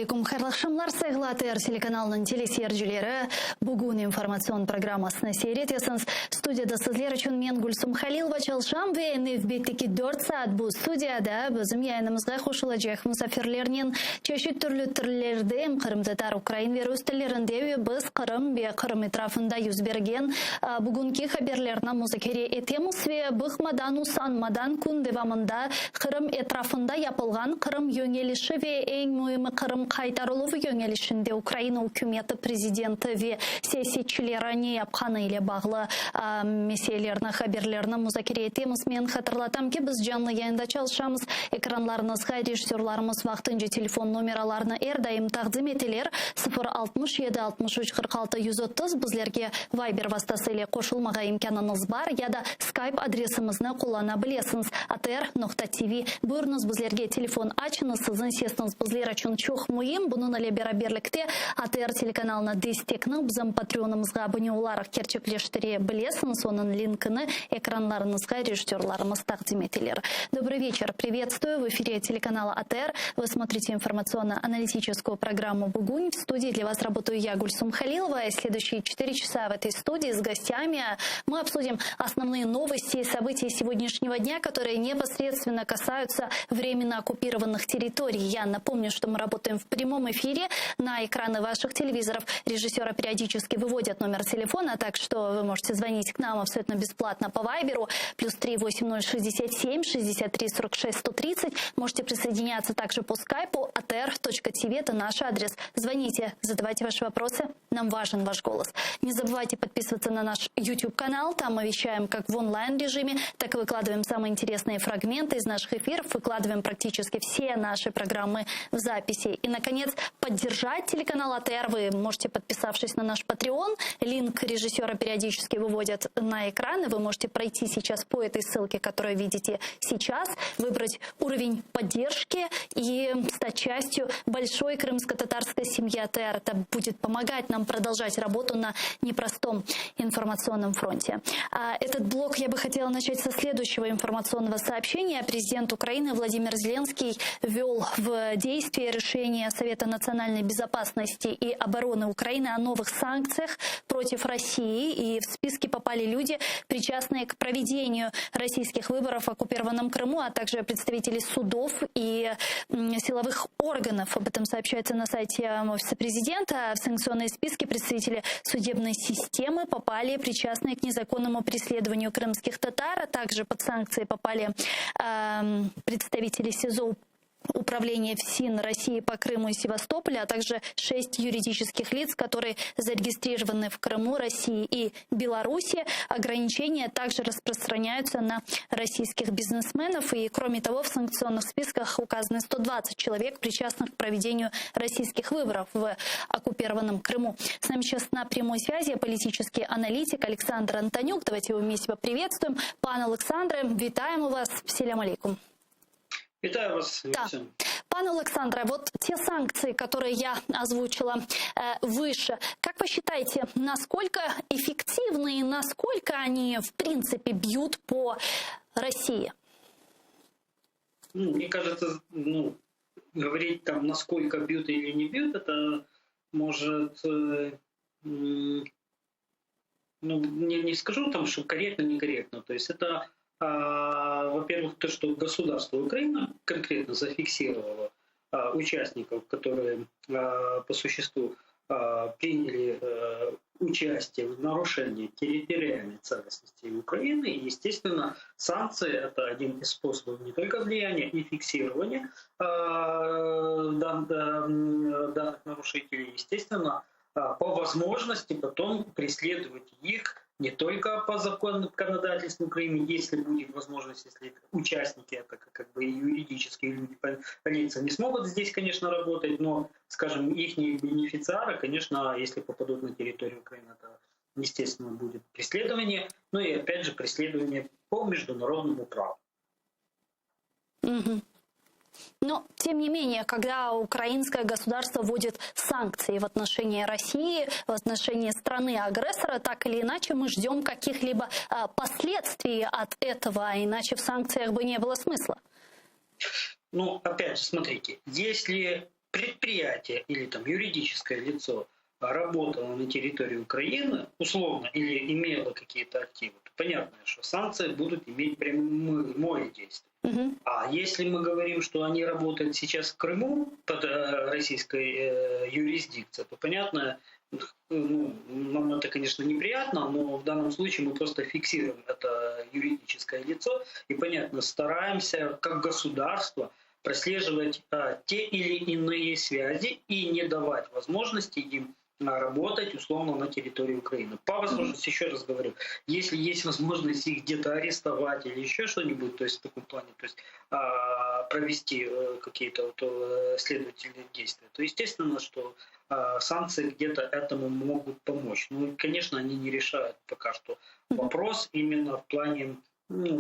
алейкум, хайрлахшамлар, сайглатыр телеканалының телесерджілері. Бүгін информацион программасына сейретесіңіз. Студияда сізлер үшін мен Гүлсім Халилова чалшам ве нефбеттікі 4 саат бұл студияда бізім яйнымызға қошылacak мұсафирлерінен чешет түрлі түрлерден Қырым-татар Украин вирус тілерінде біз Қырым бе Қырым етрафында юзберген бүгінгі хаберлеріне музыкере етеміз ве бұқмадан усанмадан күн девамында Қырым етрафында япылған Қырым yönelişi ve en mühimi Kırım kaytarılığı yönelişinde Ukrayna hükümeti prezidenti ve siyasetçilere ne yapkanı ile bağlı meselelerini, haberlerini müzakere etemiz. Men hatırlatam ki biz canlı yayında çalışamız. Ekranlarınızga rejissörlarımız vaxtınca telefon numaralarını daim taqdim etiler. 067 63 46 130 bizlerge Viber vasıtasıyla qoşulmağa imkanınız var ya da Skype adresimizni kullanabilirsiniz. atr.tv buyurunuz bizlerge telefon açınız. Sizin sesiniz bizler için çok mühim. Bunun ile beraberlikte ATR telekanalına destekni bizim patronumuzga abone olarak gerçekleştirebilirsiniz. Onun linkini ekranlarınızga rejissörlarımız taqdim etiler. Добрый вечер. Приветствую. В эфире телеканала АТР. Вы смотрите информационно-аналитическую программу «Бугунь». В студии для вас работаю я, Гульсум Халилова. И следующие 4 часа в этой студии с гостями мы обсудим основные новости и события сегодняшнего дня, которые непосредственно касаются временно оккупированных территорий. Я напомню, что мы работаем в прямом эфире на экраны ваших телевизоров. Режиссеры периодически выводят номер телефона, так что вы можете звонить к нам абсолютно бесплатно по Вайберу. +3 8067 63 46 130. Можете присоединяться также по скайпу. atr.tv — это наш адрес. Звоните, задавайте ваши вопросы. Нам важен ваш голос. Не забывайте подписываться на наш YouTube-канал. Там мы вещаем как в онлайн-режиме, так и выкладываем самые интересные фрагменты из наших эфиров. Выкладываем практически все наши программы в записи. И, наконец, поддержать телеканал АТР вы можете, подписавшись на наш Patreon. Линк режиссера периодически выводят на экран, и вы можете пройти сейчас по этой ссылке, которую видите сейчас, выбрать уровень поддержки и стать частью большой крымско-татарской семьи АТР. Это будет помогать нам продолжать работу на непростом информационном фронте. Этот блок я бы хотела начать со следующего информационного сообщения. Президент Украины Владимир Зеленский ввел в действие решение Совета национальной безопасности и обороны Украины о новых санкциях против России. И в списке попали люди, причастные к проведению российских выборов в оккупированном Крыму, а также представители судов и силовых органов. Об этом сообщается на сайте Офиса президента. В санкционные списки представители судебной системы попали причастные к незаконному преследованию крымских татар, а также под санкции попали представители СИЗО Управления ФСИН России по Крыму и Севастополю, а также 6 юридических лиц, которые зарегистрированы в Крыму, России и Беларуси. Ограничения также распространяются на российских бизнесменов. И, кроме того, в санкционных списках указаны 120 человек, причастных к проведению российских выборов в оккупированном Крыму. С нами сейчас на прямой связи политический аналитик Александр Антонюк. Давайте его вместе поприветствуем. Пан Олександре, вітаємо вас. Селям алейкум. Витаю вас. Да. Пан Александре, вот те санкции, которые я озвучила выше, как вы считаете, насколько эффективны и насколько они, в принципе, бьют по России? Мне кажется, говорить там, насколько бьют или не бьют, это может, не скажу там, что корректно, некорректно. То есть это, во-первых, то, что государство Украина конкретно зафиксировало участников, которые по существу приняли участие в нарушении территориальной целостности Украины. И, естественно, санкции — это один из способов не только влияния и фиксирования данных нарушителей, естественно, по возможности потом преследовать их не только по законодательству Украины, если будет возможность, если участники, это как бы юридические люди, лица не смогут здесь, конечно, работать, но, скажем, их бенефициары, конечно, если попадут на территорию Украины, это, естественно, будет преследование, ну и, опять же, преследование по международному праву. Но, тем не менее, когда украинское государство вводит санкции в отношении России, в отношении страны-агрессора, так или иначе мы ждем каких-либо последствий от этого, иначе в санкциях бы не было смысла. Ну, опять же, смотрите, если предприятие или там юридическое лицо работало на территории Украины, условно, или имело какие-то активы, то понятно, что санкции будут иметь прямое действие. А если мы говорим, что они работают сейчас в Крыму под российской юрисдикцией, то понятно, нам это, конечно, неприятно, но в данном случае мы просто фиксируем это юридическое лицо и, понятно, стараемся как государство прослеживать те или иные связи и не давать возможности им работать условно на территории Украины. По возможности, еще раз говорю, если есть возможность их где-то арестовать или еще что-нибудь, то есть в таком плане, то есть провести какие-то следовательные действия, то естественно, что санкции где-то этому могут помочь. Ну, конечно, они не решают пока что вопрос именно в плане,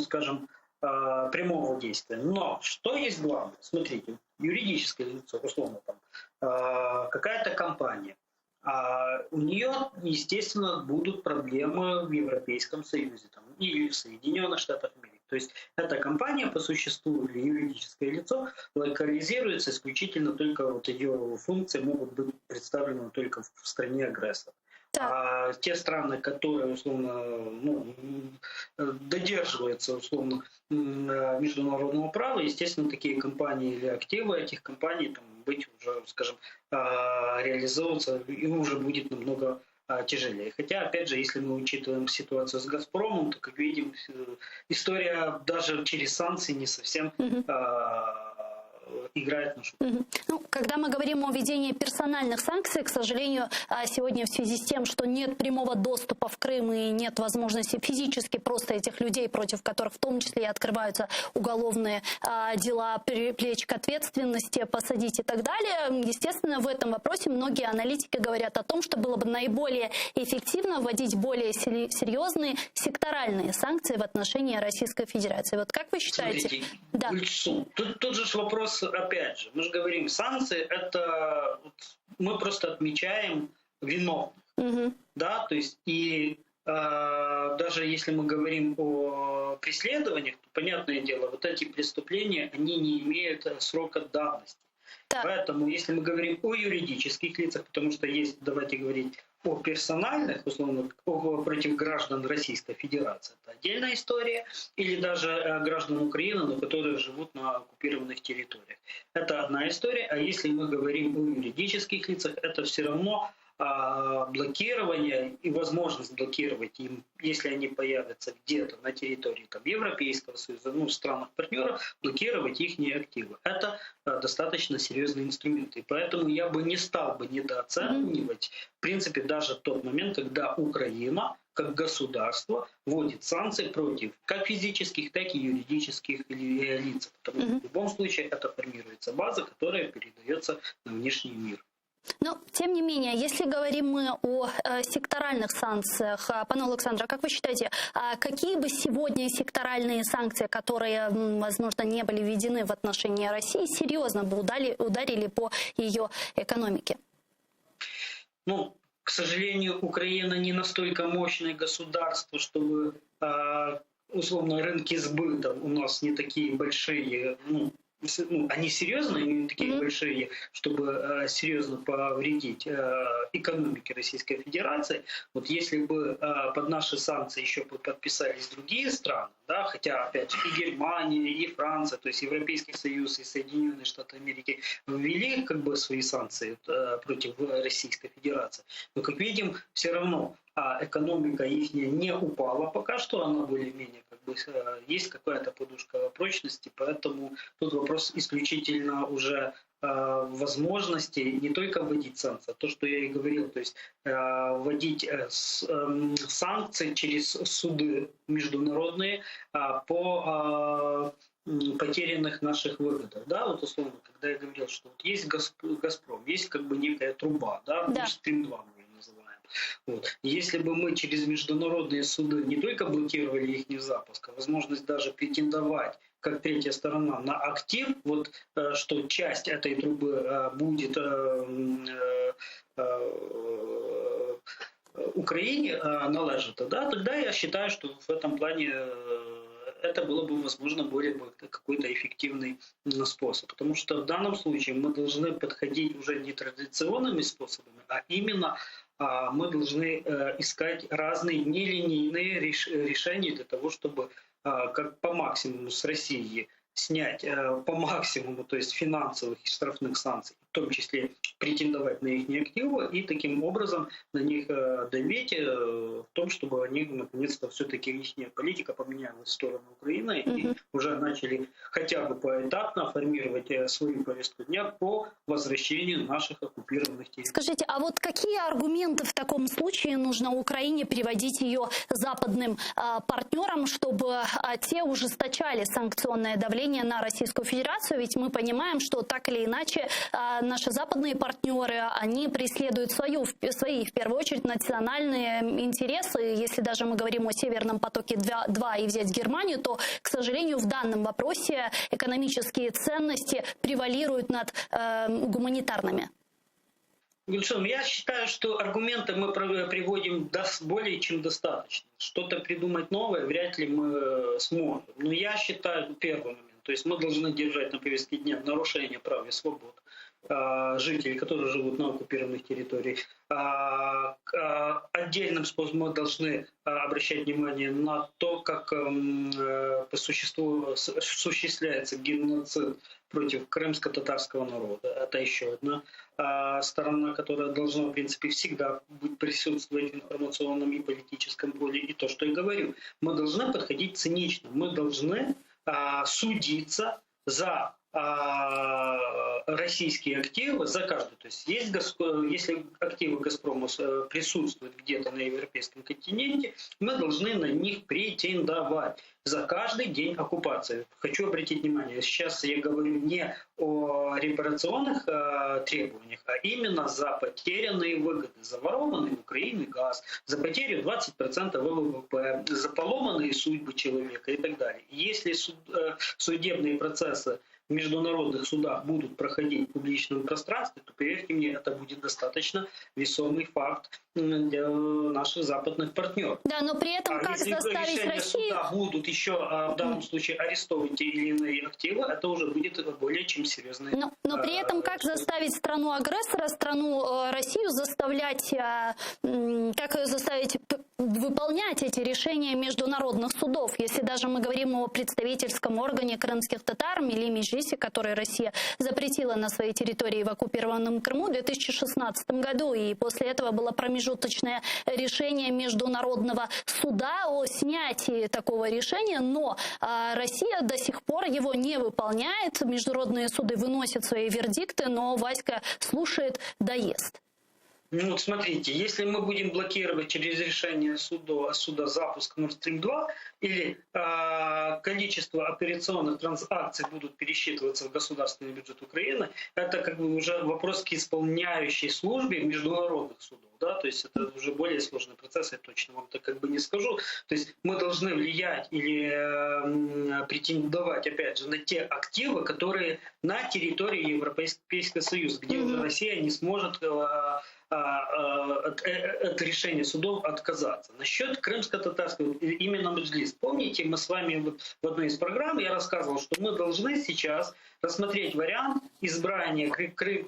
скажем, прямого действия. Но что есть главное? Смотрите, юридическое лицо, условно, там, какая-то компания, у нее, естественно, будут проблемы в Европейском Союзе там, или в Соединенных Штатах Америки. То есть эта компания по существу или юридическое лицо локализируется исключительно только вот ее функции могут быть представлены только в стране агрессора. А те страны, которые условно додерживаются условно международного права, естественно, такие компании или активы этих компаний там, быть уже, скажем, реализовываться им уже будет намного тяжелее. Хотя, опять же, если мы учитываем ситуацию с «Газпромом», то, как видим, история даже через санкции не совсем играет нашу. Ну, когда мы говорим о введении персональных санкций, к сожалению, сегодня в связи с тем, что нет прямого доступа в Крым и нет возможности физически просто этих людей, против которых в том числе и открываются уголовные дела, привлечь к ответственности, посадить и так далее, естественно, в этом вопросе многие аналитики говорят о том, что было бы наиболее эффективно вводить более серьезные секторальные санкции в отношении Российской Федерации. Вот как вы считаете? Смотрите, да. Тут же вопрос, опять же, мы же говорим, санкции это мы просто отмечаем виновных, да, то есть и даже если мы говорим о преследованиях, то, понятное дело, вот эти преступления, они не имеют срока давности. Да. Поэтому, если мы говорим о юридических лицах, потому что есть, давайте говорить о персональных, условно, против граждан Российской Федерации, это отдельная история, или даже граждан Украины, но которые живут на оккупированных территориях. Это одна история, а если мы говорим о юридических лицах, это все равно блокирование и возможность блокировать им, если они появятся где-то на территории там, Европейского Союза, в странах-партнеров, блокировать их активы. Это достаточно серьезный инструмент. И поэтому я бы не стал бы недооценивать, в принципе, даже тот момент, когда Украина как государство вводит санкции против как физических, так и юридических лиц. Потому что в любом случае это формируется база, которая передается на внешний мир. Но, тем не менее, если говорим мы о секторальных санкциях, пане Олександре, как вы считаете, какие бы сегодня секторальные санкции, которые, возможно, не были введены в отношении России, серьезно бы ударили по ее экономике? Ну, к сожалению, Украина не настолько мощное государство, чтобы, условно, рынки сбыта у нас не такие большие, они серьезные, не такие большие, чтобы серьезно повредить экономике Российской Федерации. Вот если бы под наши санкции еще подписались другие страны, да, хотя, опять же, и Германия, и Франция, то есть Европейский Союз и Соединенные Штаты Америки ввели как бы свои санкции против Российской Федерации, но, как видим, все равно экономика их не упала пока что, она более-менее есть какая-то подушка прочности, поэтому тут вопрос исключительно уже возможности не только вводить санкции, а то, что я и говорил, то есть вводить санкции через суды международные по потерянных наших выгодах. Да, вот условно, когда я говорил, что вот есть «Газпром», есть как бы некая труба, да, Стрим 2 мы ее называем. Вот. Если бы мы через международные суды не только блокировали их запуск, а возможность даже претендовать как третья сторона на актив, вот что часть этой трубы будет Украине належит, да, тогда я считаю, что в этом плане это было бы, возможно, более какой-то эффективный способ. Потому что в данном случае мы должны подходить уже не традиционными способами, а именно мы должны искать разные нелинейные решения для того, чтобы как по максимуму с России снять по максимуму, то есть финансовых и штрафных санкций, в том числе претендовать на их активы и таким образом на них давить в том, чтобы они наконец-то все-таки их политика поменялась в сторону Украины и уже начали хотя бы поэтапно формировать свою повестку дня по возвращению наших оккупированных территорий. Скажите, а вот какие аргументы в таком случае нужно Украине приводить ее западным партнерам, чтобы те ужесточали санкционное давление на Российскую Федерацию? Ведь мы понимаем, что так или иначе наши западные партнеры, они преследуют свои, в первую очередь, национальные интересы. Если даже мы говорим о Северном потоке-2 и взять Германию, то, к сожалению, в данном вопросе экономические ценности превалируют над гуманитарными. Гульсум, я считаю, что аргументы мы приводим более чем достаточно. Что-то придумать новое вряд ли мы сможем. Но я считаю, первый момент, то есть мы должны держать на повестке дня нарушение прав и свобод жителей, которые живут на оккупированных территориях. Отдельным способом мы должны обращать внимание на то, как по существу осуществляется геноцид против крымско-татарского народа. Это еще одна сторона, которая должна, в принципе, всегда быть присутствовать в информационном и политическом поле. И то, что я говорю, мы должны подходить цинично, мы должны судиться за российские активы, за каждую. То есть если активы «Газпрома» присутствуют где-то на европейском континенте, мы должны на них претендовать за каждый день оккупации. Хочу обратить внимание, сейчас я говорю не о репарационных требованиях, а именно за потерянные выгоды, за ворованный в Украине газ, за потерю 20% ВВП, за поломанные судьбы человека и так далее. Если судебные процессы в международных судах будут проходить в публичном пространстве, то, поверьте мне, это будет достаточно весомый факт для наших западных партнеров. Да, но при этом как заставить Россию... суда будут еще в данном случае арестовывать те или иные активы, это уже будет более чем серьезный... Но при этом как заставить страну-агрессора, страну Россию заставлять, как ее заставить выполнять эти решения международных судов, если даже мы говорим о представительском органе крымских татар, Милли Меджлисе, который Россия запретила на своей территории в оккупированном Крыму в 2016 году, и после этого было промежуточное решение Международного суда о снятии такого решения, но Россия до сих пор его не выполняет, международные суды выносят свои вердикты, но Васька слушает, доест. Ну вот смотрите, если мы будем блокировать через решение суда запуск Nord Stream 2 или количество операционных транзакций будут пересчитываться в государственный бюджет Украины, это как бы уже вопрос к исполняющей службе международных судов. Да? То есть это уже более сложный процесс, я точно вам так как бы не скажу. То есть мы должны влиять или претендовать, опять же, на те активы, которые на территории Европейского Союза, где уже Россия не сможет от решения судов отказаться. Насчет крымско-татарского, именно Меджлис. Помните, мы с вами в одной из программ, я рассказывал, что мы должны сейчас рассмотреть вариант избрания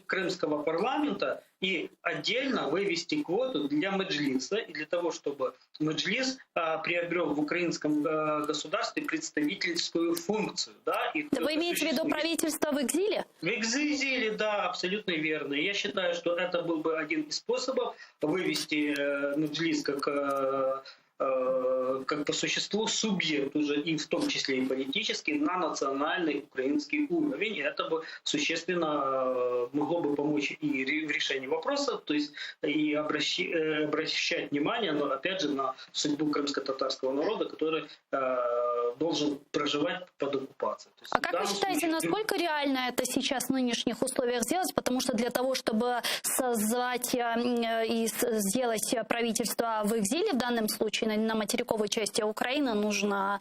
крымского парламента и отдельно вывести квоту для Меджлиса, и для того, чтобы Меджлис приобрел в украинском государстве представительскую функцию. Да, вы имеете в виду правительство в экзиле? В экзиле, да, абсолютно верно. Я считаю, что это был бы один из способов вывести Меджлис как по существу субъект уже, и в том числе и политический, на национальный украинский уровень. И это бы существенно могло бы помочь и в решении вопросов, то есть и обращать внимание, но опять же, на судьбу крымско-татарского народа, который должен проживать под оккупацией. То есть, а как вы считаете, насколько реально это сейчас в нынешних условиях сделать? Потому что для того, чтобы созвать и сделать правительство в экзиле в данном случае, на материковой части Украины, нужно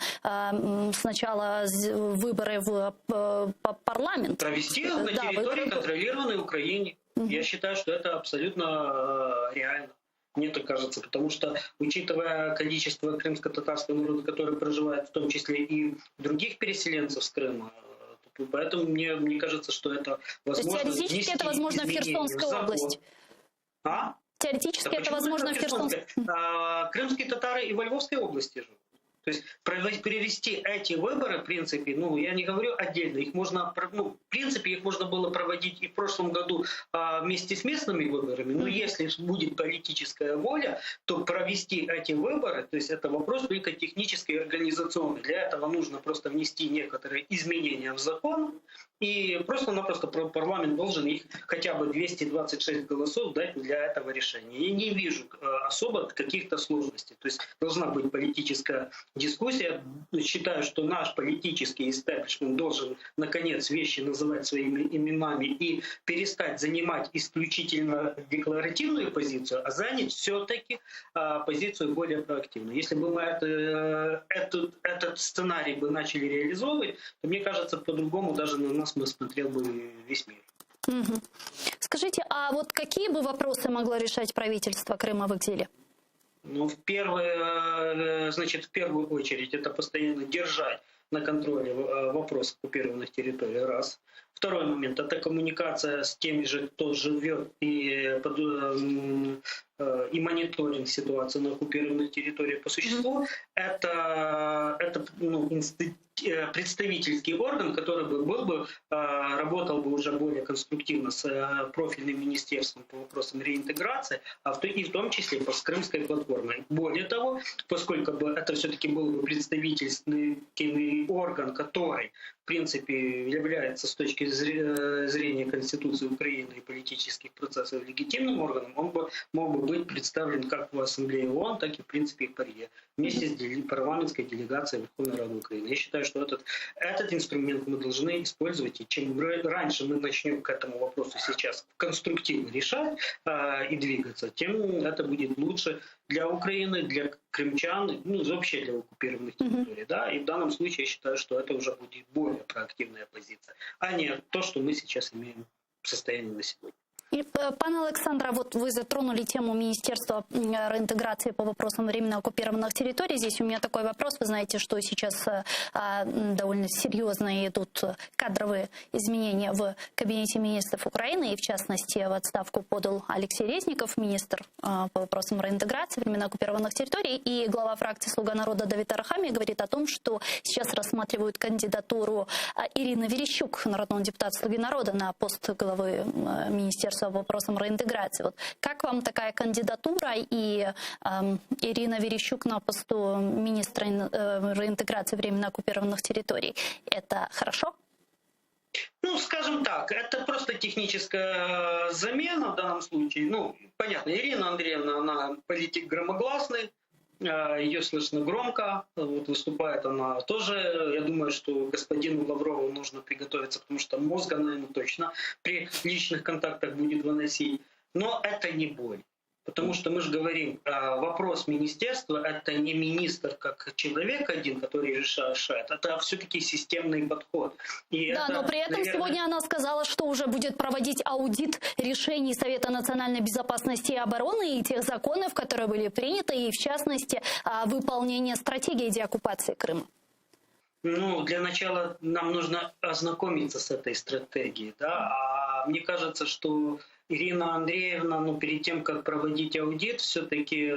сначала выборы в парламент. Провести на территории, контролируемой Украине. Я считаю, что это абсолютно реально. Мне так кажется, потому что, учитывая количество крымско-татарского народа, который проживает в том числе и других переселенцев с Крыма, поэтому мне кажется, что это возможно. То есть теоретически это возможно в Херсонской области? А? Теоретически это возможно в Херсонской. Крымские татары и во Львовской области живут. То есть перевести эти выборы, в принципе, я не говорю отдельно, их можно, в принципе, их можно было проводить и в прошлом году вместе с местными выборами, но если будет политическая воля, то провести эти выборы, то есть это вопрос только технический и организационный. Для этого нужно просто внести некоторые изменения в закон, и просто-напросто парламент должен их хотя бы 226 голосов дать для этого решения. Я не вижу особо каких-то сложностей. То есть должна быть политическая дискуссия. Считаю, что наш политический истеблишмент должен, наконец, вещи называть своими именами и перестать занимать исключительно декларативную позицию, а занять все-таки позицию более проактивную. Если бы мы этот сценарий бы начали реализовывать, то, мне кажется, по-другому даже на нас бы смотрел бы весь мир. Угу. Скажите, а вот какие бы вопросы могло решать правительство Крыма в экзиле? В первую очередь это постоянно держать на контроле вопрос оккупированных территорий, раз. Второй момент – это коммуникация с теми же, кто живет, и мониторинг ситуации на оккупированных территориях по существу. Это представительский орган, который работал бы уже более конструктивно с профильным министерством по вопросам реинтеграции, и в том числе по Крымской платформе. Более того, поскольку это все-таки был бы представительный орган, который, в принципе, является с точки зрения Конституции Украины и политических процессов легитимным органом, он бы мог бы быть представлен как в Ассамблее ООН, так и, в принципе, в ПАРЕ, вместе с парламентской делегацией Верховной Рады Украины. Я считаю, что этот инструмент мы должны использовать, и чем раньше мы начнем к этому вопросу сейчас конструктивно решать и двигаться, тем это будет лучше для Украины, для крымчан, вообще для оккупированных территорий. Да? И в данном случае я считаю, что это уже будет более проактивная позиция, а не то, что мы сейчас имеем в состоянии на сегодня. И, пане Александре, вот вы затронули тему Министерства реинтеграции по вопросам временно оккупированных территорий. Здесь у меня такой вопрос. Вы знаете, что сейчас довольно серьезные идут кадровые изменения в кабинете министров Украины. И в частности в отставку подал Алексей Резников, министр по вопросам реинтеграции временно оккупированных территорий. И глава фракции «Слуга народа» Давид Арахамия говорит о том, что сейчас рассматривают кандидатуру Ирины Верещук, народного депутата «Слуги народа», на пост главы министерства по вопросам реинтеграции. Вот как вам такая кандидатура и Ирина Верещук на посту министра реинтеграции временно оккупированных территорий? Это хорошо? Скажем так, это просто техническая замена в данном случае. Понятно, Ирина Андреевна, она политик громогласный, ее слышно громко, выступает она тоже. Я думаю, что господину Лаврову нужно приготовиться, потому что мозг она ему точно при личных контактах будет выносить. Но это не боль. Потому что мы же говорим, вопрос министерства – это не министр как человек один, который решает, это все-таки системный подход. Но при этом сегодня она сказала, что уже будет проводить аудит решений Совета национальной безопасности и обороны и тех законов, которые были приняты, и в частности выполнение стратегии деоккупации Крыма. Для начала нам нужно ознакомиться с этой стратегией. Да? А мне кажется, что Ирина Андреевна, перед тем, как проводить аудит, все-таки,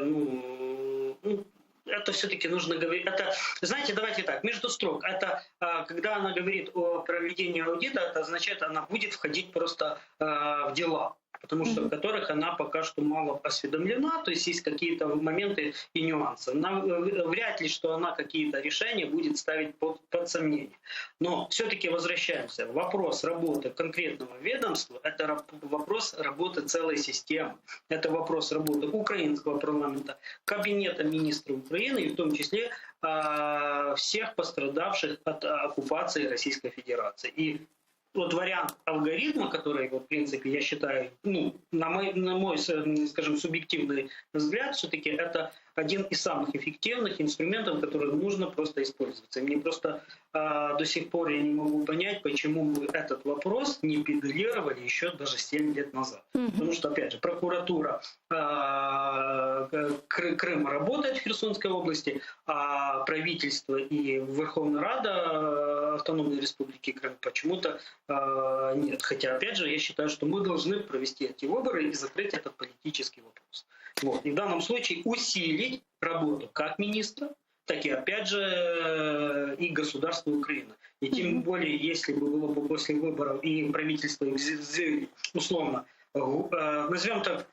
это все-таки нужно говорить. Это, знаете, давайте так, между строк. Это когда она говорит о проведении аудита, это означает, она будет входить просто в дела, потому что в которых она пока что мало осведомлена, то есть есть какие-то моменты и нюансы. Вряд ли, что она какие-то решения будет ставить под сомнение. Но все-таки возвращаемся. Вопрос работы конкретного ведомства – это вопрос работы целой системы. Это вопрос работы украинского парламента, кабинета министров Украины, и в том числе всех пострадавших от оккупации Российской Федерации. И вариант алгоритма, который, в принципе, я считаю, на мой, скажем, субъективный взгляд, все-таки это один из самых эффективных инструментов, которые нужно просто использовать. И мне просто до сих пор я не могу понять, почему мы этот вопрос не педалировали еще даже 7 лет назад. Потому что, опять же, прокуратура Крым работает в Херсонской области, а правительство и Верховная Рада Автономной Республики Крым почему-то нет. Хотя, опять же, я считаю, что мы должны провести эти выборы и закрыть этот политический вопрос. Вот. И в данном случае усилить работу как министра, так и, опять же, и государства Украины. И тем более, если бы было бы после выборов и правительство, условно, назовем так,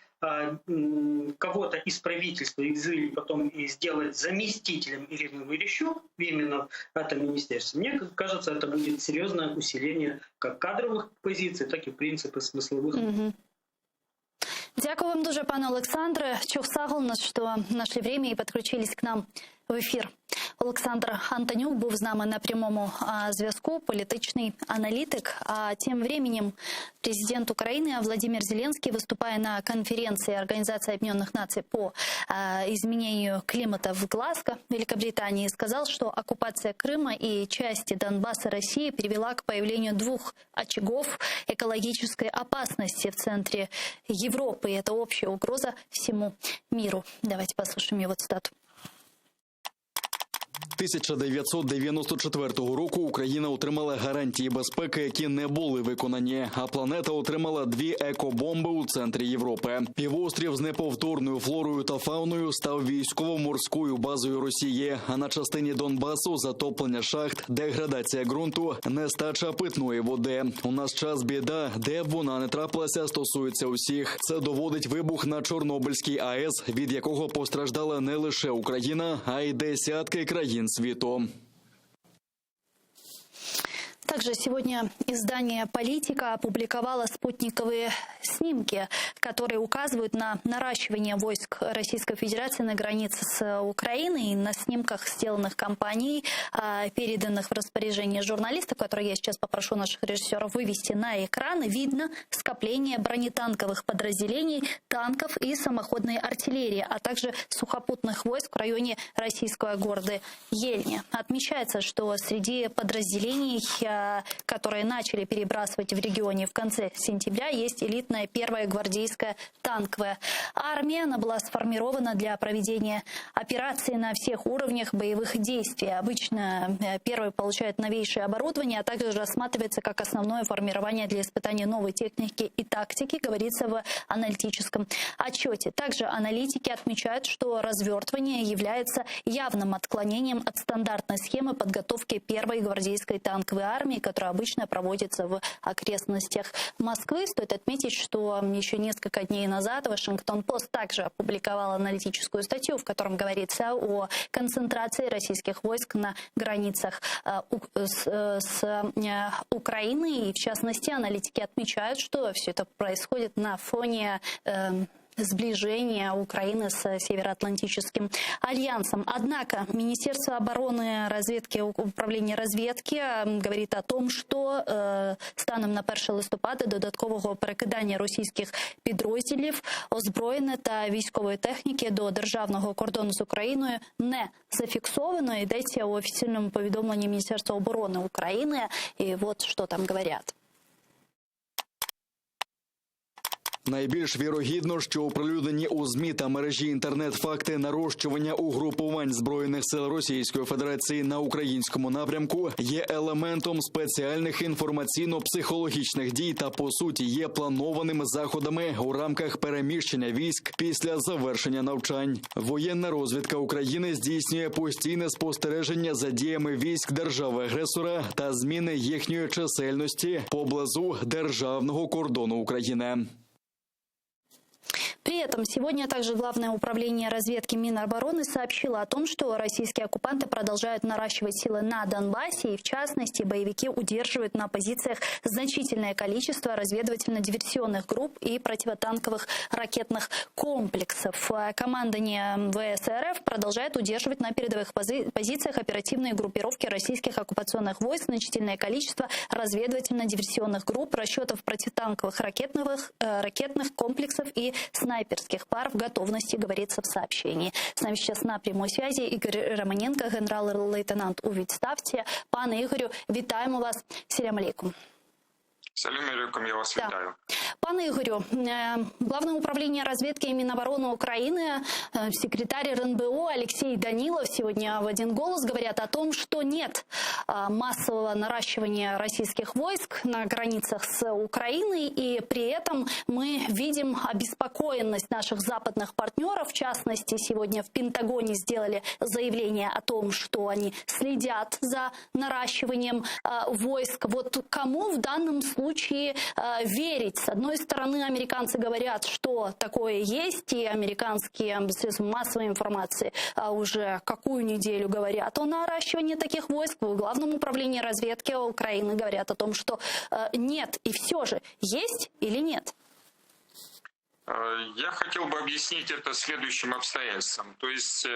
кого-то из правительства изъявили, потом и сделать заместителем Ирины Верещук именно в этом министерстве, мне кажется, это будет серьезное усиление как кадровых позиций, так и принципов смысловых. Дякую вам дуже, пане Олександре. Чухсагл нас, що знайшли время і підключились к нам в ефір. Олександр Антонюк був з нами на прямому зв'язку, політичний аналітик. А тем временем президент Украины Владимир Зеленский, выступая на конференции Организации Объединенных Наций по изменению климата в Глазго, Великобритании, сказал, что оккупация Крыма и части Донбасса России привела к появлению 2 очагов экологической опасности в центре Европы. И это общая угроза всему миру. Давайте послушаем его цитату. 1994 року Україна отримала гарантії безпеки, які не були виконані, а планета отримала 2 екобомби у центрі Європи. Півострів з неповторною флорою та фауною став військово-морською базою Росії, а на частині Донбасу затоплення шахт, деградація ґрунту, нестача питної води. У нас час біда, де б вона не трапилася, стосується усіх. Це доводить вибух на Чорнобильській АЕС, від якого постраждала не лише Україна, а й десятки країн світу. Также сегодня издание «Политика» опубликовало спутниковые снимки, которые указывают на наращивание войск Российской Федерации на границе с Украиной. И на снимках, сделанных компанией, переданных в распоряжение журналистов, которые я сейчас попрошу наших режиссеров вывести на экраны, видно скопление бронетанковых подразделений, танков и самоходной артиллерии, а также сухопутных войск в районе российского города Ельня. Отмечается, что среди подразделений, которые начали перебрасывать в регионе в конце сентября, есть элитная 1-я гвардейская танковая армия. Она была сформирована для проведения операций на всех уровнях боевых действий. Обычно 1-й получает новейшее оборудование, а также рассматривается как основное формирование для испытания новой техники и тактики, говорится в аналитическом отчете. Также аналитики отмечают, что развертывание является явным отклонением от стандартной схемы подготовки 1-й гвардейской танковой армии, которая обычно проводится в окрестностях Москвы. Стоит отметить, что еще несколько дней назад Вашингтон-Пост также опубликовал аналитическую статью, в котором говорится о концентрации российских войск на границах с Украиной. И в частности, аналитики отмечают, что все это происходит на фоне сближения Украины с Североатлантическим альянсом. Однако Министерство обороны, разведки, управління розвідки говорить о том, що станом на 1 листопада додаткового перекидання російських підрозділів, озброєння та військової техніки до державного кордону з Україною не зафіксовано. Йдеться у офіційному повідомленні Міністерства оборони України. І от що там говорять. Найбільш вірогідно, що оприлюднені у ЗМІ та мережі інтернет факти нарощування угрупувань Збройних сил Російської Федерації на українському напрямку є елементом спеціальних інформаційно-психологічних дій та, по суті, є планованими заходами у рамках переміщення військ після завершення навчань. Воєнна розвідка України здійснює постійне спостереження за діями військ держави-агресора та зміни їхньої чисельності поблизу державного кордону України. При этом сегодня также Главное управление разведки Минобороны сообщило о том, что российские оккупанты продолжают наращивать силы на Донбассе, и в частности боевики удерживают на позициях значительное количество разведывательно-диверсионных групп и противотанковых ракетных комплексов. Командование ВС РФ продолжает удерживать на передовых позициях оперативные группировки российских оккупационных войск, значительное количество разведывательно-диверсионных групп, расчетов противотанковых ракетных комплексов и снайперских пар в готовности, говорится в сообщении. С нами сейчас на прямой связи Ігор Романенко, генерал-лейтенант у відставці. Пане Ігорю, вітаємо вас. Селям алейкум. Салям алейкум, я вас вітаю. Пане Игорю, Главное управление разведки и Минобороны Украины, секретарь РНБО Алексей Данилов сегодня в один голос говорят о том, что нет массового наращивания российских войск на границах с Украиной, и при этом мы видим обеспокоенность наших западных партнеров. В частности, сегодня в Пентагоне сделали заявление о том, что они следят за наращиванием войск. Вот кому в данном случае верить? С одной стороны, американцы говорят, что такое есть, и американские средства массовой информации уже какую неделю говорят о наращивании таких войск. В Главном управлении разведки Украины говорят о том, что нет. И все же, есть или нет? Я хотел бы объяснить это следующим обстоятельством. То есть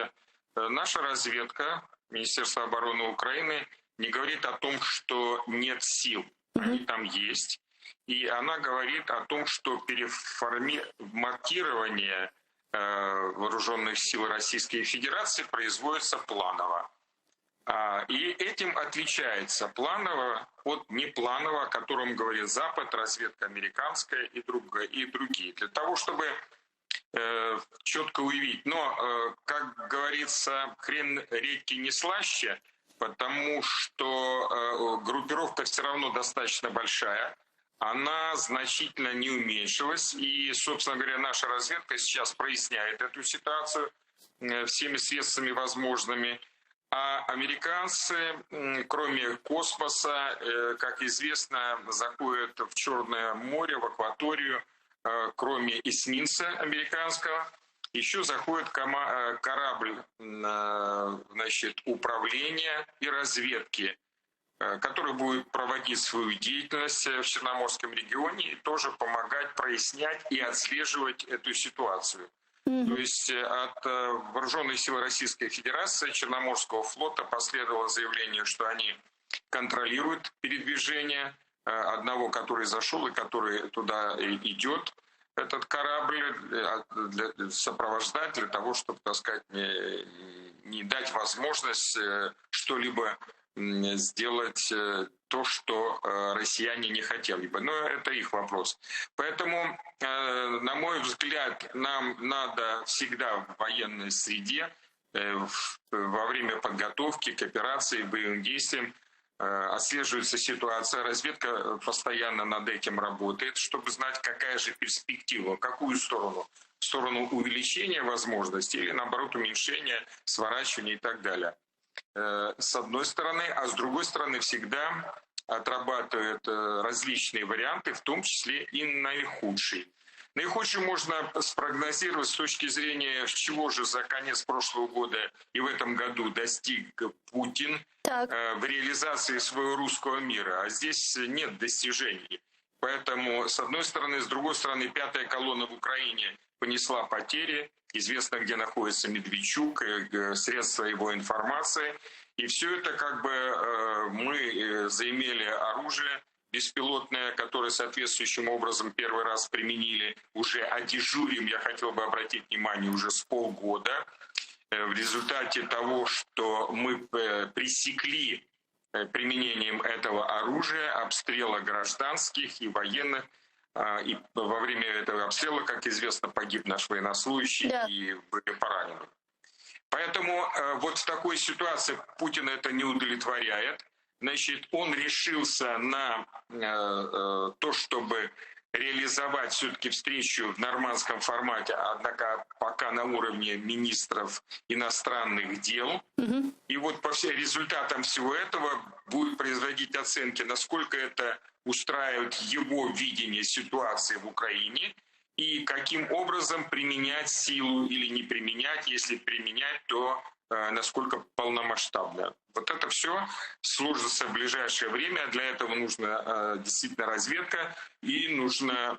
наша разведка, Министерство обороны Украины, не говорит о том, что нет сил. Они там есть. И она говорит о том, что переформатирование вооруженных сил Российской Федерации производится планово. И этим отличается планово от непланово, о котором говорит Запад, разведка американская и другие. Для того, чтобы четко уявить. Но, как говорится, хрен редьки не слаще, потому что группировка все равно достаточно большая. Она значительно не уменьшилась. И, собственно говоря, наша разведка сейчас проясняет эту ситуацию всеми средствами возможными. А американцы, кроме космоса, как известно, заходят в Черное море, в акваторию, кроме эсминца американского, еще заходит корабль, значит, управления и разведки, который будет проводить свою деятельность в Черноморском регионе и тоже помогать прояснять и отслеживать эту ситуацию. То есть от Вооруженных сил Российской Федерации, Черноморского флота последовало заявление, что они контролируют передвижение одного, который зашел и который туда идет, этот корабль, сопровождать для того, чтобы, так сказать, не дать возможность что-либо сделать то, что россияне не хотели бы. Но это их вопрос. Поэтому, на мой взгляд, нам надо всегда в военной среде, во время подготовки к операции, боевым действиям, отслеживается ситуация. Разведка постоянно над этим работает, чтобы знать, какая же перспектива, в какую сторону. В сторону увеличения возможностей или, наоборот, уменьшения, сворачивания и так далее. С одной стороны, а с другой стороны всегда отрабатывают различные варианты, в том числе и наихудший. Наихудший можно спрогнозировать с точки зрения, чего же за конец прошлого года и в этом году достиг Путин в реализации своего русского мира. А здесь нет достижений. Поэтому, с одной стороны, с другой стороны, пятая колонна в Украине понесла потери. Известно, где находится Медведчук, средства его информации. И все это как бы мы заимели оружие беспилотное, которое соответствующим образом первый раз применили. Уже одежурим, я хотел бы обратить внимание, уже с полгода. В результате того, что мы пресекли применением этого оружия обстрела гражданских и военных. И во время этого обстрела, как известно, погиб наш военнослужащий и были поранены. Поэтому вот в такой ситуации Путина это не удовлетворяет. Значит, он решился на то, чтобы реализовать все-таки встречу в нормандском формате, однако пока на уровне министров иностранных дел. И вот по всем результатам всего этого будет производить оценки, насколько это устраивает его видение ситуации в Украине и каким образом применять силу или не применять, если применять, то насколько полномасштабно. Вот это все сложится в ближайшее время. Для этого нужна действительно разведка и нужно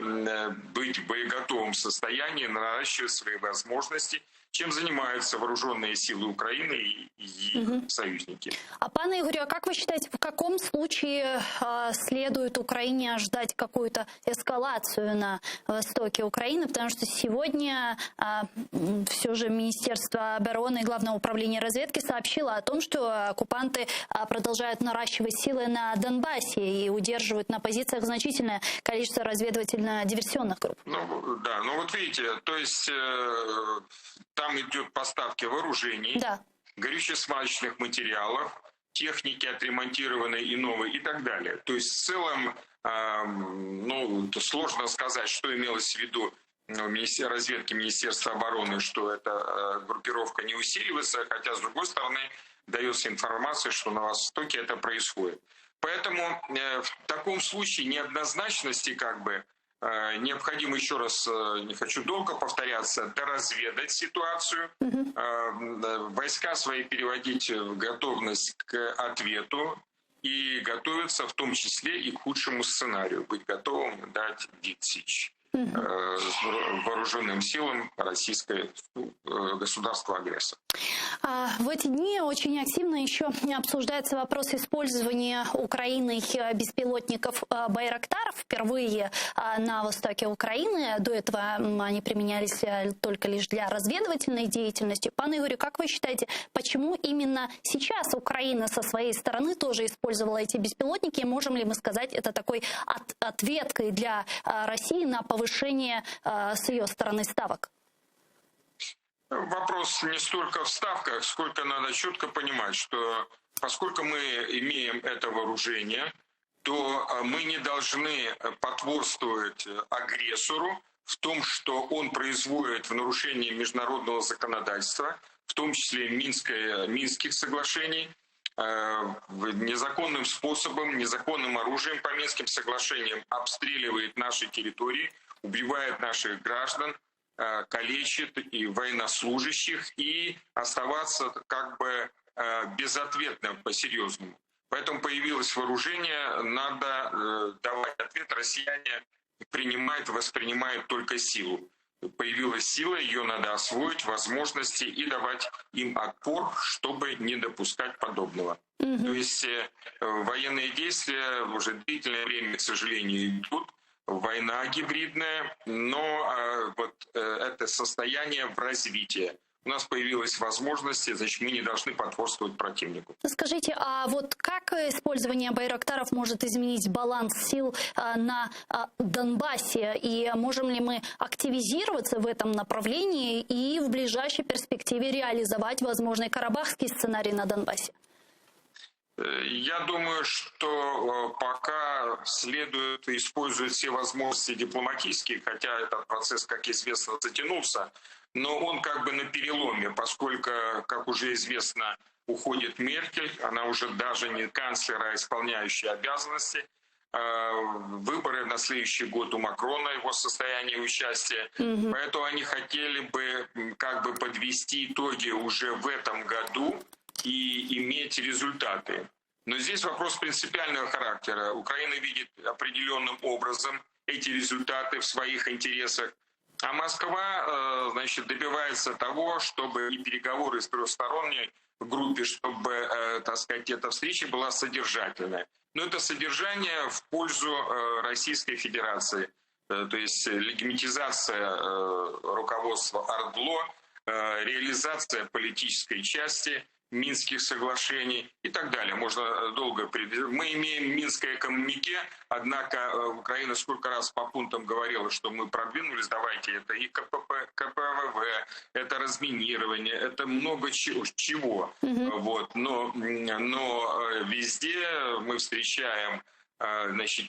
быть в боеготовом состоянии, наращивать свои возможности, чем занимаются вооруженные силы Украины и союзники. А пане Игорю, а как вы считаете, в каком случае следует Украине ждать какую-то эскалацию на востоке Украины? Потому что сегодня все же Министерство обороны и Главное управление разведки сообщило о том, что оккупанты продолжают наращивать силы на Донбассе и удерживают на позициях значительное количество разведывательно-диверсионных групп. Ну вот видите, то есть там идет поставки вооружений, да, горюче-смазочных материалов, техники отремонтированной и новой и так далее. То есть в целом, сложно сказать, что имелось в виду разведки Министерства обороны, что эта группировка не усиливается, хотя, с другой стороны, дается информация, что на Востоке это происходит. Поэтому в таком случае неоднозначности необходимо, еще раз, не хочу долго повторяться, доразведать ситуацию, войска свои переводить в готовность к ответу и готовиться в том числе и к худшему сценарию, быть готовым дать відсіч вооруженным силам российского государства-агрессора. В эти дни очень активно еще обсуждается вопрос использования Украиной беспилотников «Байрактаров» впервые на востоке Украины. До этого они применялись только лишь для разведывательной деятельности. Пан Игорь, как вы считаете, почему именно сейчас Украина со своей стороны тоже использовала эти беспилотники? Можем ли мы сказать, это такой ответкой для России на повышение с ее стороны ставок? Вопрос не столько в ставках, сколько надо четко понимать, что поскольку мы имеем это вооружение, то мы не должны потворствовать агрессору в том, что он производит в нарушении международного законодательства, в том числе Минских соглашений, незаконным способом, незаконным оружием по Минским соглашениям обстреливает наши территории, убивает наших граждан, калечит и военнослужащих, и оставаться безответным по-серьезному. Поэтому появилось вооружение, надо давать ответ. Россияне воспринимают только силу. Появилась сила, ее надо освоить, возможности и давать им отпор, чтобы не допускать подобного. То есть военные действия уже длительное время, к сожалению, идут. Война гибридная, но это состояние в развитии. У нас появилась возможность, значит, мы не должны потворствовать противнику. Скажите, а вот как использование байрактаров может изменить баланс сил на Донбассе? И можем ли мы активизироваться в этом направлении и в ближайшей перспективе реализовать возможный карабахский сценарий на Донбассе? Я думаю, что пока следует использовать все возможности дипломатические, хотя этот процесс, как известно, затянулся, но он на переломе, поскольку, как уже известно, уходит Меркель, она уже даже не канцлер, а исполняющая обязанности. Выборы на следующий год у Макрона, его состояние и участие. Поэтому они хотели бы подвести итоги уже в этом году и иметь результаты. Но здесь вопрос принципиального характера. Украина видит определенным образом эти результаты в своих интересах, а Москва, добивается того, чтобы и переговоры с трехсторонней группе, чтобы, эта встреча была содержательная. Но это содержание в пользу Российской Федерации. То есть легитимизация руководства ОРДЛО, реализация политической части Минских соглашений и так далее. Можно долго приводить. Мы имеем Минское коммюнике, однако Украина сколько раз по пунктам говорила, что мы продвинулись, давайте это и КПВВ, это разминирование, это много чего. Но везде мы встречаем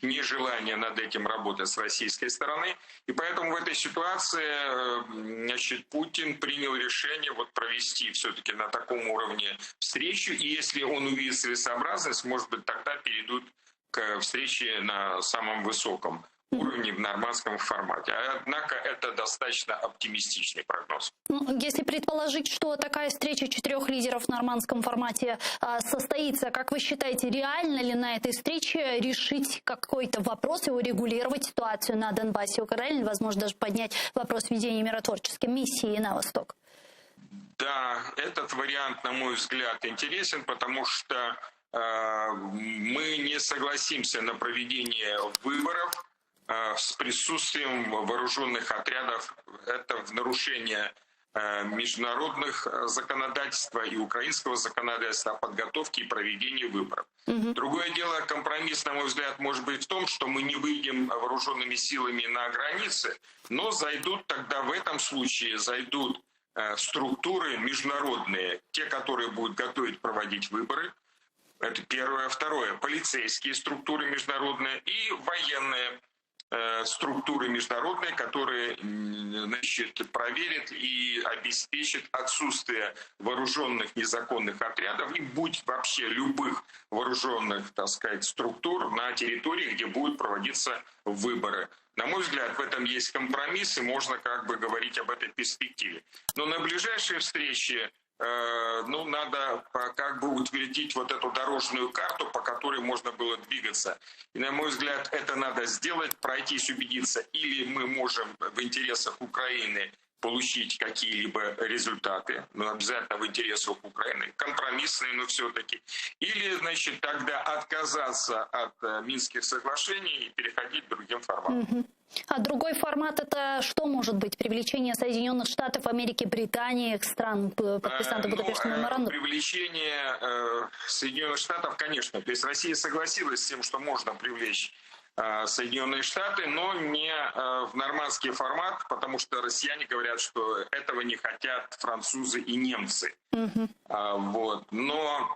нежелание над этим работать с российской стороны. И поэтому в этой ситуации Путин принял решение провести все-таки на таком уровне встречу. И если он увидит целесообразность, может быть, тогда перейдут к встрече на самом высоком уровне в нормандском формате. Однако это достаточно оптимистичный прогноз. Если предположить, что такая встреча 4 лидеров в нормандском формате состоится, как вы считаете, реально ли на этой встрече решить какой-то вопрос и урегулировать ситуацию на Донбассе? Реально, возможно, даже поднять вопрос ведения миротворческой миссии на восток? Да, этот вариант, на мой взгляд, интересен, потому что мы не согласимся на проведение выборов с присутствием вооруженных отрядов. Это в нарушение международных законодательства и украинского законодательства о подготовке и проведении выборов. Другое дело, компромисс, на мой взгляд, может быть в том, что мы не выйдем вооруженными силами на границы, но зайдут тогда в этом случае, структуры международные, те, которые будут готовить, проводить выборы. Это первое. Второе. Полицейские структуры международные и военные структуры международные, которые, значит, проверят и обеспечат отсутствие вооруженных незаконных отрядов и будь вообще любых вооруженных, так сказать, структур на территории, где будут проводиться выборы. На мой взгляд, в этом есть компромисс, и можно как бы говорить об этой перспективе. Но на ближайшие встречи надо как бы утвердить вот эту дорожную карту, по которой можно было двигаться. И, на мой взгляд, это надо сделать, пройтись, убедиться. Или мы можем в интересах Украины получить какие-либо результаты, но обязательно в интересах Украины, компромиссные, но все-таки. Или, значит, тогда отказаться от Минских соглашений и переходить к другим форматам. А другой формат — это что может быть? Привлечение Соединенных Штатов Америки, Британии, стран, подписантов Будапештского меморандума? Привлечение Соединенных Штатов, конечно. То есть Россия согласилась с тем, что можно привлечь Соединенные Штаты, но не в нормандский формат, потому что россияне говорят, что этого не хотят французы и немцы. Вот. Но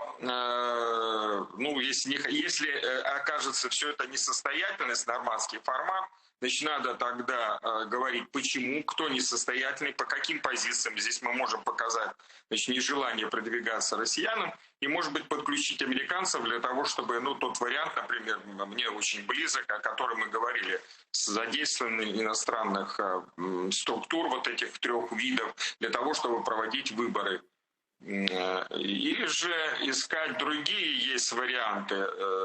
если окажется все это несостоятельность, нормандский формат, значит, надо тогда говорить, почему, кто несостоятельный, по каким позициям. Здесь мы можем показать, значит, нежелание продвигаться россиянам и, может быть, подключить американцев для того, чтобы, тот вариант, например, мне очень близок, о котором мы говорили, с задействованием иностранных структур вот этих трех видов для того, чтобы проводить выборы. Или же искать другие есть варианты.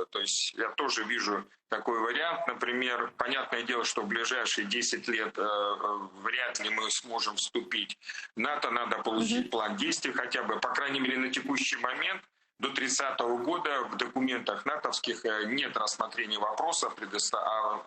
То есть я тоже вижу такой вариант. Например, понятное дело, что в ближайшие 10 лет вряд ли мы сможем вступить в НАТО. Надо получить план действий хотя бы, по крайней мере, на текущий момент. До 30-го года в документах натовских нет рассмотрения вопроса,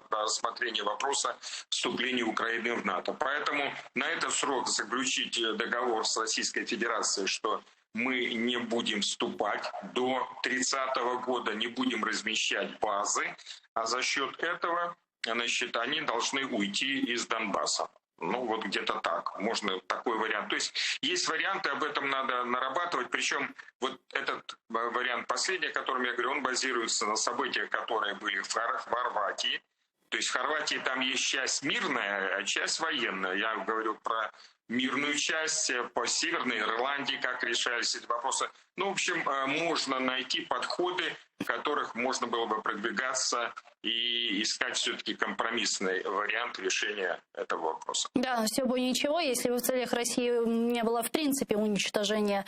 рассмотрения вопроса вступления Украины в НАТО. Поэтому на этот срок заключить договор с Российской Федерацией, что мы не будем вступать до 30-го года, не будем размещать базы, а за счет этого, значит, они должны уйти из Донбасса. Вот где-то так. Можно такой вариант. То есть есть варианты, об этом надо нарабатывать. Причем вот этот вариант последний, о котором я говорю, он базируется на событиях, которые были в Хорватии. То есть в Хорватии там есть часть мирная, а часть военная. Я говорю про мирную часть, по Северной Ирландии, как решались эти вопросы. В общем, можно найти подходы, в которых можно было бы продвигаться и искать все-таки компромиссный вариант решения этого вопроса. Да, все бы ничего, если бы в целях России не было в принципе уничтожения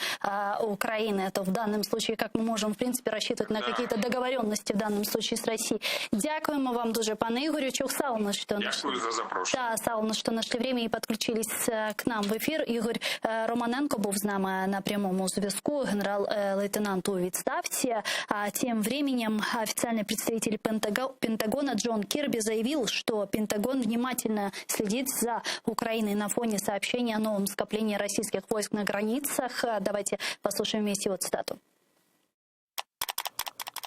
Украины, то в данном случае как мы можем в принципе рассчитывать на какие-то договоренности в данном случае з Росією. Дякуємо вам дуже, пане Ігорю. Чухсаловно, что Дякую за запрошення. Да, Савловна, что нашли время и подключились к нам в ефір. Ігор Романенко був з нами на прямому зв'язку, генерал-лейтенант у відставці. А тем временем официальный представитель Пентагона Джон Кирби заявил, что Пентагон внимательно следит за Украиной на фоне сообщения о новом скоплении российских войск на границах. Давайте послушаем вместе его цитату.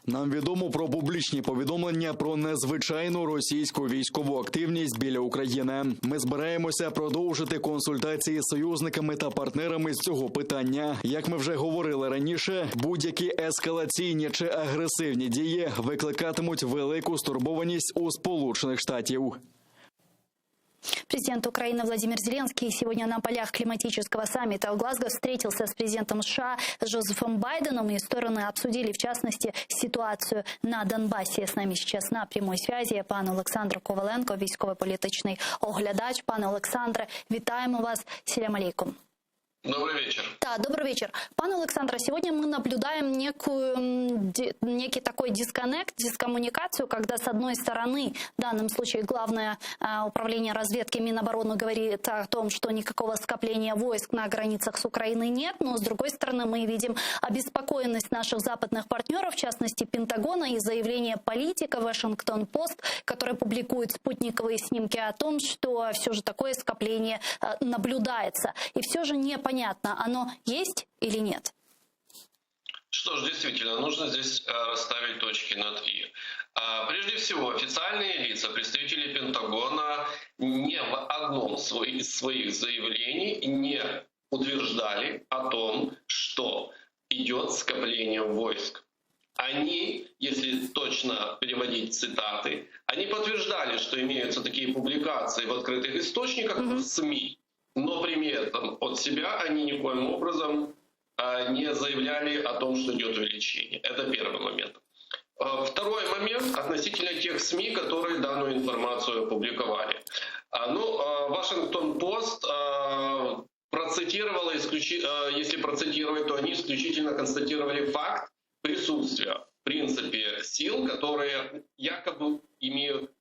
Нам відомо про публічні повідомлення про незвичайну російську військову активність біля України. Ми збираємося продовжити консультації з союзниками та партнерами з цього питання. Як ми вже говорили раніше, будь-які ескалаційні чи агресивні дії викликатимуть велику стурбованість у Сполучених Штатів. Президент Украины Владимир Зеленский сегодня на полях климатического саммита в Глазго встретился с президентом США Джозефом Байденом, и стороны обсудили, в частности, ситуацию на Донбасі. С нами сейчас на прямой связи пан Олександр Коваленко, військово-політичний оглядач. Пане Олександре, вітаємо вас. Селям алейкум. Добрый вечер. Да, добрый вечер. Пан Александр, сегодня мы наблюдаем некий такой дисконнект, дискоммуникацию, когда с одной стороны, в данном случае Главное управление разведки Минобороны говорит о том, что никакого скопления войск на границах с Украиной нет, но с другой стороны мы видим обеспокоенность наших западных партнеров, в частности Пентагона, и заявление политика Вашингтон-Пост, который публикует спутниковые снимки о том, что все же такое скопление наблюдается. И все же непонятно, оно есть или нет? Что ж, действительно, нужно здесь расставить точки над «и». Прежде всего, официальные лица, представители Пентагона, ни в одном из своих заявлений не утверждали о том, что идет скопление войск. Они, если точно переводить цитаты, они подтверждали, что имеются такие публикации в открытых источниках, в СМИ, но при этом от себя они никоим образом не заявляли о том, что идет увеличение. Это первый момент. Второй момент относительно тех СМИ, которые данную информацию опубликовали. Вашингтон-Пост процитировала, если процитировать, то они исключительно констатировали факт присутствия, в принципе, сил, которые якобы имеют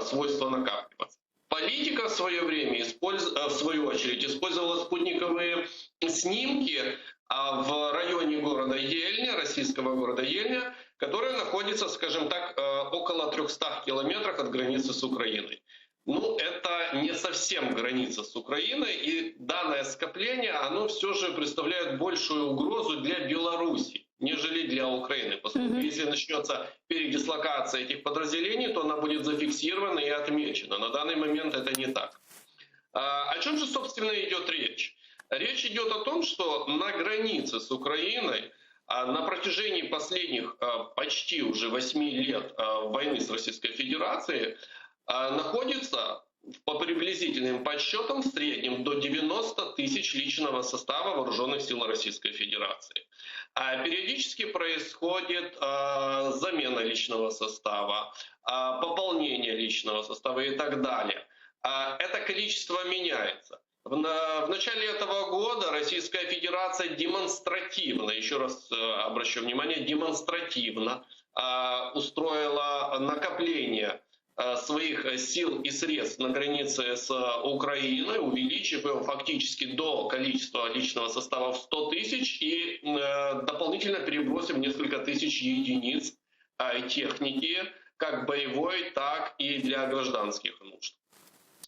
свойство накапливаться. Политика в свое время, в свою очередь, использовала спутниковые снимки в районе города Ельня, российского города Ельня, который находится, скажем так, около 300 километров от границы с Украиной. Это не совсем граница с Украиной, и данное скопление, оно все же представляет большую угрозу для Беларуси, нежели для Украины. Поскольку если начнется передислокация этих подразделений, то она будет зафиксирована и отмечена. На данный момент это не так. О чем же, собственно, идет речь? Речь идет о том, что на границе с Украиной на протяжении последних почти уже 8 лет войны с Российской Федерацией находится по приблизительным подсчетам в среднем до 90 тысяч личного состава вооруженных сил Российской Федерации. Периодически происходит замена личного состава, пополнение личного состава и так далее. Это количество меняется. В начале этого года Российская Федерация демонстративно, еще раз обращу внимание, демонстративно устроила накопление своих сил и средств на границе с Украиной, увеличив его фактически до количества личного состава в 100 тысяч и дополнительно перебросив несколько тысяч единиц техники, как боевой, так и для гражданских нужд.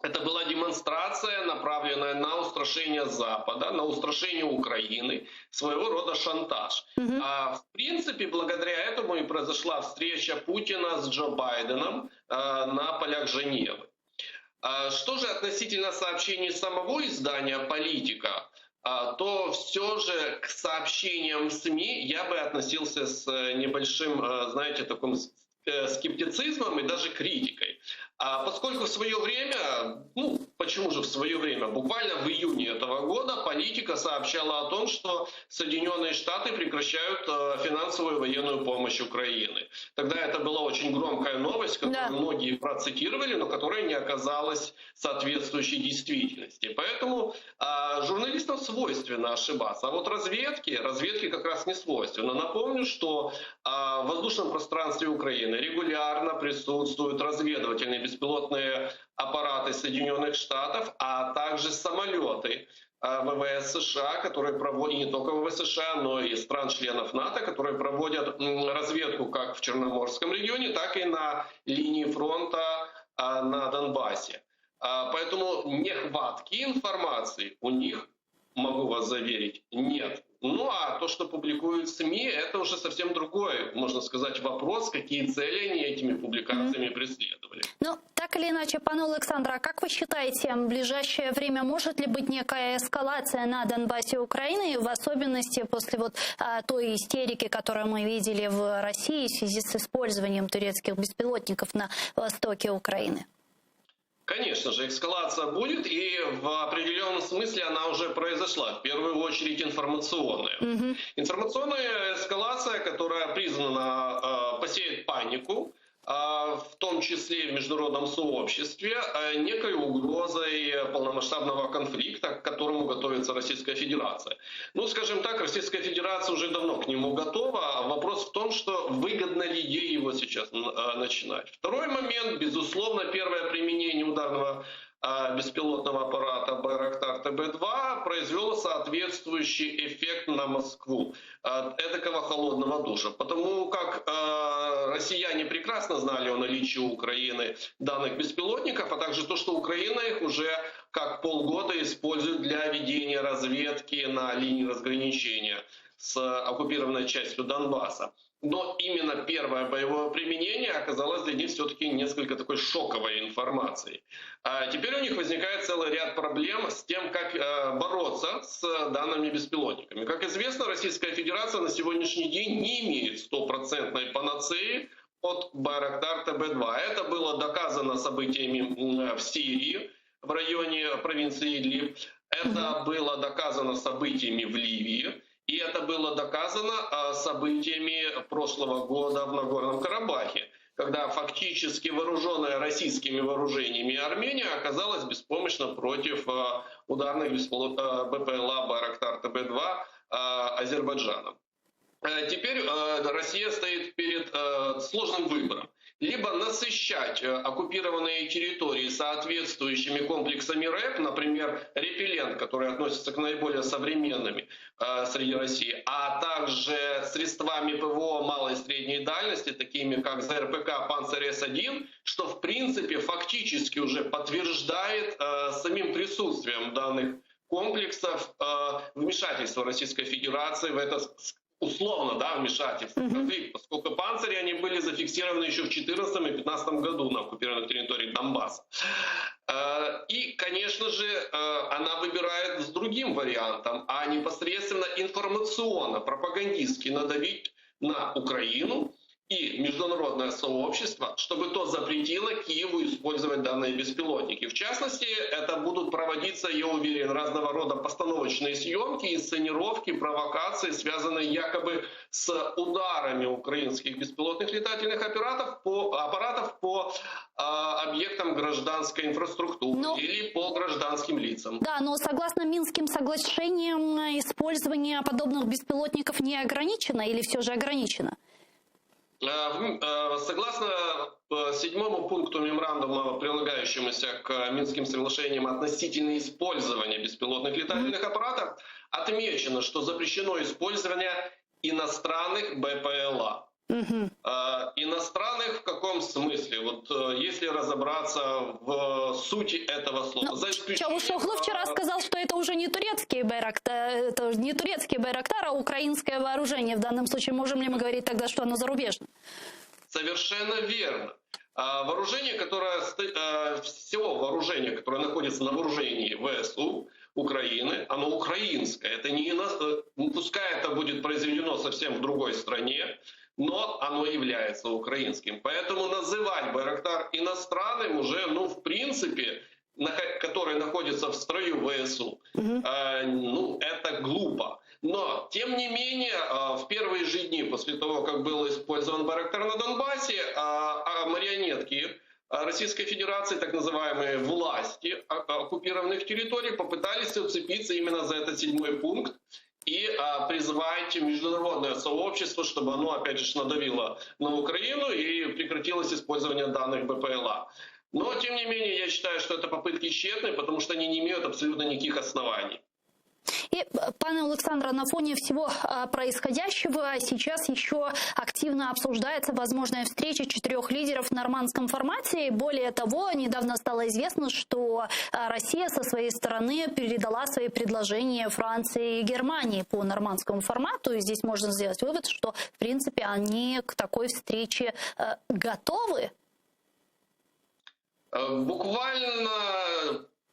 Это была демонстрация, направленная на устрашение Запада, на устрашение Украины, своего рода шантаж. В принципе, благодаря этому и произошла встреча Путина с Джо Байденом на полях Женевы. Что же относительно сообщений самого издания «Политика», то все же к сообщениям СМИ я бы относился с небольшим, знаете, таким скептицизмом и даже критикой. Поскольку в свое время, почему же в свое время, буквально в июне этого года «Политика» сообщала о том, что Соединенные Штаты прекращают финансовую и военную помощь Украине. Тогда это была очень громкая новость, которую многие процитировали, но которая не оказалась соответствующей действительности. Поэтому журналистам свойственно ошибаться, а вот разведке как раз не свойственно. Напомню, что в воздушном пространстве Украины регулярно присутствуют разведывательные беспилотные аппараты Соединенных Штатов, а также самолеты ВВС США, которые проводят, и не только ВВС США, но и стран-членов НАТО, которые проводят разведку как в Черноморском регионе, так и на линии фронта на Донбассе. Поэтому нехватки информации у них, могу вас заверить, нет. А то, что публикуют СМИ, это уже совсем другой, можно сказать, вопрос, какие цели они этими публикациями преследовали. Так или иначе, пан Александр, а как вы считаете, в ближайшее время может ли быть некая эскалация на Донбассе Украины, в особенности после той истерики, которую мы видели в России в связи с использованием турецких беспилотников на востоке Украины? Конечно же, эскалация будет, и в определенном смысле она уже произошла, в первую очередь информационная. Информационная эскалация, которая призвана посеять панику, в том числе и в международном сообществе, некой угрозой полномасштабного конфликта, к которому готовится становится Российская Федерация? Ну, скажем так, Российская Федерация уже давно к нему готова. Вопрос в том, что выгодно ли ей его сейчас начинать. Второй момент, безусловно, первое применение ударного беспилотного аппарата Байрактар ТБ-2 произвело соответствующий эффект на Москву. Эдакого холодного душа. Потому как россияне прекрасно знали о наличии у Украины данных беспилотников, а также то, что Украина их уже как полгода использует для ведения разведки на линии разграничения с оккупированной частью Донбасса. Но именно первое боевое применение оказалось для них все-таки несколько такой шоковой информацией. А теперь у них возникает целый ряд проблем с тем, как бороться с данными беспилотниками. Как известно, Российская Федерация на сегодняшний день не имеет стопроцентной панацеи от Байрактар ТБ-2. Это было доказано событиями в Сирии, в районе провинции Идлиб. Это было доказано событиями в Ливии. И это было доказано событиями прошлого года в Нагорном Карабахе, когда фактически вооруженная российскими вооружениями Армения оказалась беспомощна против ударных БПЛА Байрактар ТБ-2 Азербайджаном. Теперь Россия стоит перед сложным выбором. Либо насыщать оккупированные территории соответствующими комплексами РЭП, например, репеллент, который относится к наиболее современным среди России, а также средствами ПВО малой и средней дальности, такими как ЗРПК «Панцирь-С-1», что в принципе фактически уже подтверждает самим присутствием данных комплексов вмешательства Российской Федерации в это условно, да, вмешательство, поскольку «Панцири» они были зафиксированы еще в 2014 и 2015 году на оккупированных территориях Донбасса. И, конечно же, она выбирает с другим вариантом, а непосредственно информационно-пропагандистски надавить на Украину и международное сообщество, чтобы то запретило Киеву использовать данные беспилотники. В частности, это будут проводиться, я уверен, разного рода постановочные съемки, инсценировки, провокации, связанные якобы с ударами украинских беспилотных летательных аппаратов по объектам гражданской инфраструктуры или по гражданским лицам. Да, но согласно Минским соглашениям использование подобных беспилотников не ограничено или все же ограничено? Согласно 7 пункту меморандума, прилагающемуся к Минским соглашениям относительно использования беспилотных летательных аппаратов, отмечено, что запрещено использование иностранных БПЛА. Иностранных в каком смысле? Вот если разобраться в сути этого слова. Чавушоглу вчера сказал, что это уже не турецкие Байрактар, а украинское вооружение. В данном случае можем ли мы говорить тогда, что оно зарубежное? Совершенно верно. Вооружение, все вооружение, которое находится на вооружении ВСУ Украины, оно украинское. Это не пускай это будет произведено совсем в другой стране, но оно является украинским. Поэтому называть Байрактар иностранным уже, в принципе, который находится в строю ВСУ, это глупо. Но, тем не менее, в первые же дни после того, как был использован Байрактар на Донбассе, марионетки Российской Федерации, так называемые власти оккупированных территорий, попытались уцепиться именно за этот 7 пункт и призвать международное сообщество, чтобы оно, опять же, надавило на Украину и прекратилось использование данных БПЛА. Но, тем не менее, я считаю, что это попытки тщетные, потому что они не имеют абсолютно никаких оснований. И, пане Александре, на фоне всего происходящего сейчас еще активно обсуждается возможная встреча 4 лидеров в нормандском формате. Более того, недавно стало известно, что Россия со своей стороны передала свои предложения Франции и Германии по нормандскому формату. И здесь можно сделать вывод, что, в принципе, они к такой встрече готовы. Буквально,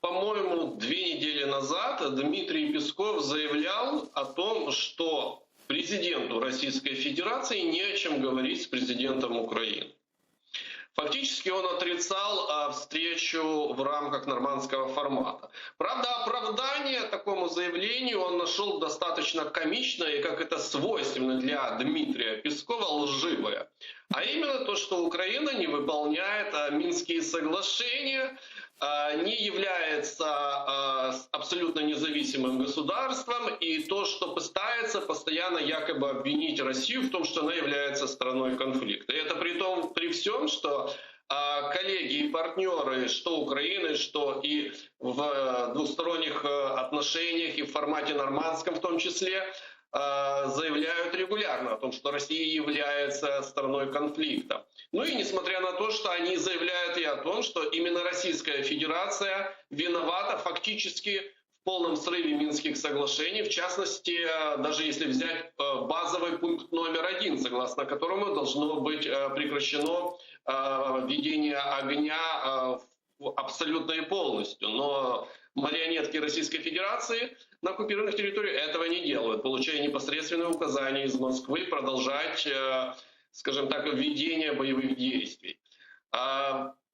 по-моему, 2 недели назад Дмитрий Песков заявлял о том, что президенту Российской Федерации не о чем говорить с президентом Украины. Фактически он отрицал встречу в рамках нормандского формата. Правда, оправдание такому заявлению он нашел достаточно комичное и, как это свойственно для Дмитрия Пескова, лживое. А именно то, что Украина не выполняет Минские соглашения, не является абсолютно независимым государством, и то, что пытается постоянно якобы обвинить Россию в том, что она является страной конфликта. И это при всем, что коллеги и партнеры, что Украины, что и в двусторонних отношениях, и в формате нормандском в том числе, заявляют регулярно о том, что Россия является страной конфликта. Ну и несмотря на то, что они заявляют и о том, что именно Российская Федерация виновата фактически в полном срыве Минских соглашений, в частности, даже если взять базовый пункт номер 1, согласно которому должно быть прекращено ведение огня абсолютно и полностью. Но марионетки Российской Федерации на оккупированных территориях этого не делают, получая непосредственные указания из Москвы продолжать, скажем так, введение боевых действий.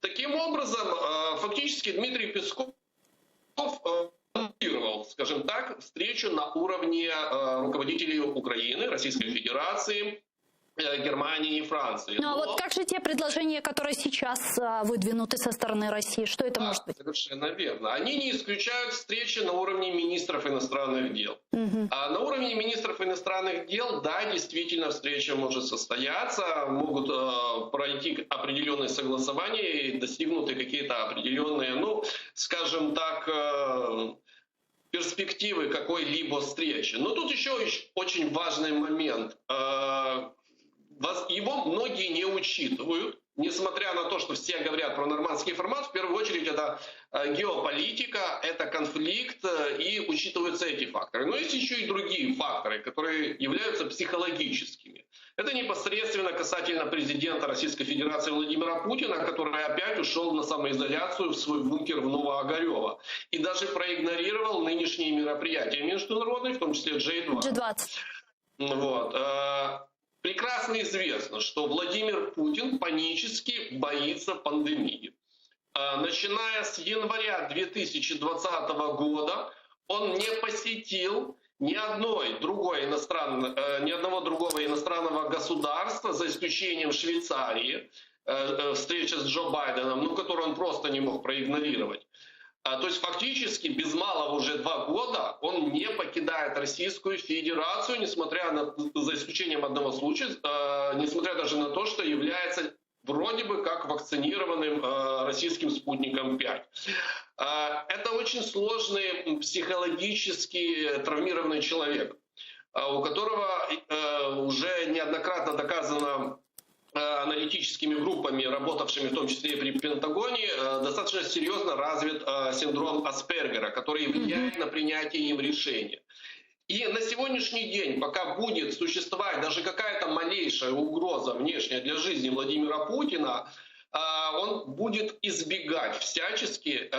Таким образом, фактически Дмитрий Песков анонсировал, скажем так, встречу на уровне руководителей Украины, Российской Федерации, Германии и Франции. Ну а вот как же те предложения, которые сейчас выдвинуты со стороны России? Что это может быть? Совершенно верно. Они не исключают встречи на уровне министров иностранных дел. А на уровне министров иностранных дел, да, действительно встреча может состояться, могут пройти определенные согласования и достигнуты какие-то определенные, ну, скажем так, перспективы какой-либо встречи. Но тут еще очень важный момент. Его многие не учитывают, несмотря на то, что все говорят про нормандский формат. В первую очередь это геополитика, это конфликт, и учитываются эти факторы. Но есть еще и другие факторы, которые являются психологическими. Это непосредственно касательно президента Российской Федерации Владимира Путина, который опять ушел на самоизоляцию в свой бункер в Новоогарево. И даже проигнорировал нынешние мероприятия международные, в том числе G20. Вот. Прекрасно известно, что Владимир Путин панически боится пандемии. Начиная с января 2020 года он не посетил ни одного другого иностранного государства, за исключением Швейцарии, встреча с Джо Байденом, которую он просто не мог проигнорировать. То есть фактически без малого уже 2 года он не покидает Российскую Федерацию, за исключением одного случая, несмотря даже на то, что является вроде бы как вакцинированным российским спутником 5. Это очень сложный психологически травмированный человек, у которого уже неоднократно доказано аналитическими группами, работавшими в том числе и при Пентагоне, достаточно серьезно развит синдром Аспергера, который влияет на принятие им решения. И на сегодняшний день, пока будет существовать даже какая-то малейшая угроза внешняя для жизни Владимира Путина, он будет избегать всячески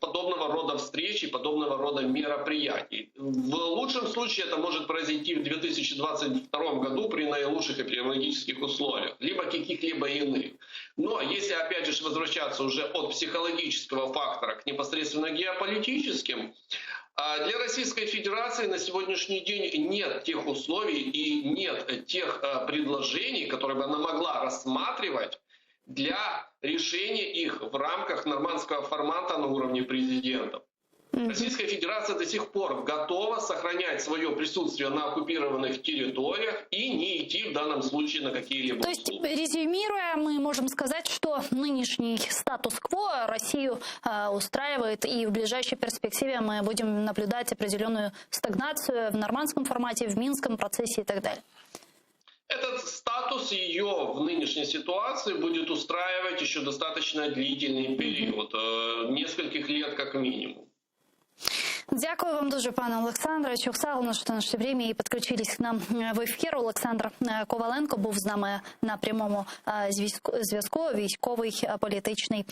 подобного рода встреч и подобного рода мероприятий. В лучшем случае это может произойти в 2022 году при наилучших эпидемиологических условиях, либо каких-либо иных. Но если опять же возвращаться уже от психологического фактора к непосредственно геополитическим, для Российской Федерации на сегодняшний день нет тех условий и нет тех предложений, которые бы она могла рассматривать для решения их в рамках нормандского формата на уровне президентов. Российская Федерация до сих пор готова сохранять свое присутствие на оккупированных территориях и не идти в данном случае на какие-либо То есть, резюмируя, мы можем сказать, что нынешний статус-кво Россию устраивает, и в ближайшей перспективе мы будем наблюдать определенную стагнацию в нормандском формате, в Минском процессе и так далее. Этот статус ее в нынешней ситуации будет устраивать еще достаточно длительный период, нескольких лет как минимум. Дякую вам дуже, пане Олександре. Що встали на наше время і підключились к нам в ефір. Олександр Коваленко був з нами на прямому зв'язку. Військовий політичний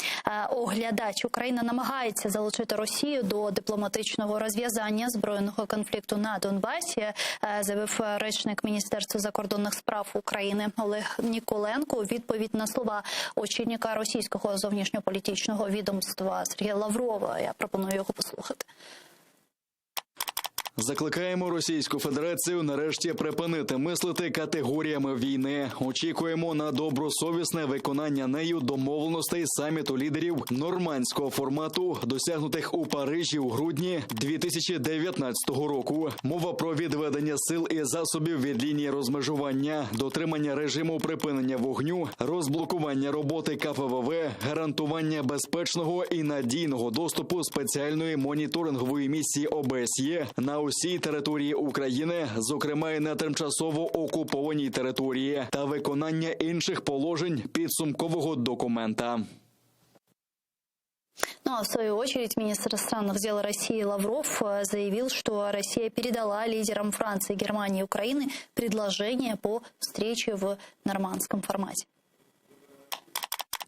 оглядач. Україна намагається залучити Росію до дипломатичного розв'язання збройного конфлікту на Донбасі, заявив речник Міністерства закордонних справ України Олег Ніколенко. У відповідь на слова очільника російського зовнішньополітичного відомства Сергія Лаврова. Я пропоную його послухати. Закликаємо Російську Федерацію нарешті припинити мислити категоріями війни. Очікуємо на добросовісне виконання нею домовленостей саміту лідерів нормандського формату, досягнутих у Парижі у грудні 2019 року. Мова про відведення сил і засобів від лінії розмежування, дотримання режиму припинення вогню, розблокування роботи КФВВ, гарантування безпечного і надійного доступу спеціальної моніторингової місії ОБСЄ на усій території України, зокрема і на тимчасово окупованій території, та виконання інших положень підсумкового документа. Ну а в свою очередь министр иностранных дел России Лавров заявил, что Россия передала лидерам Франции, Германии и Украины предложение по встрече в нормандском формате.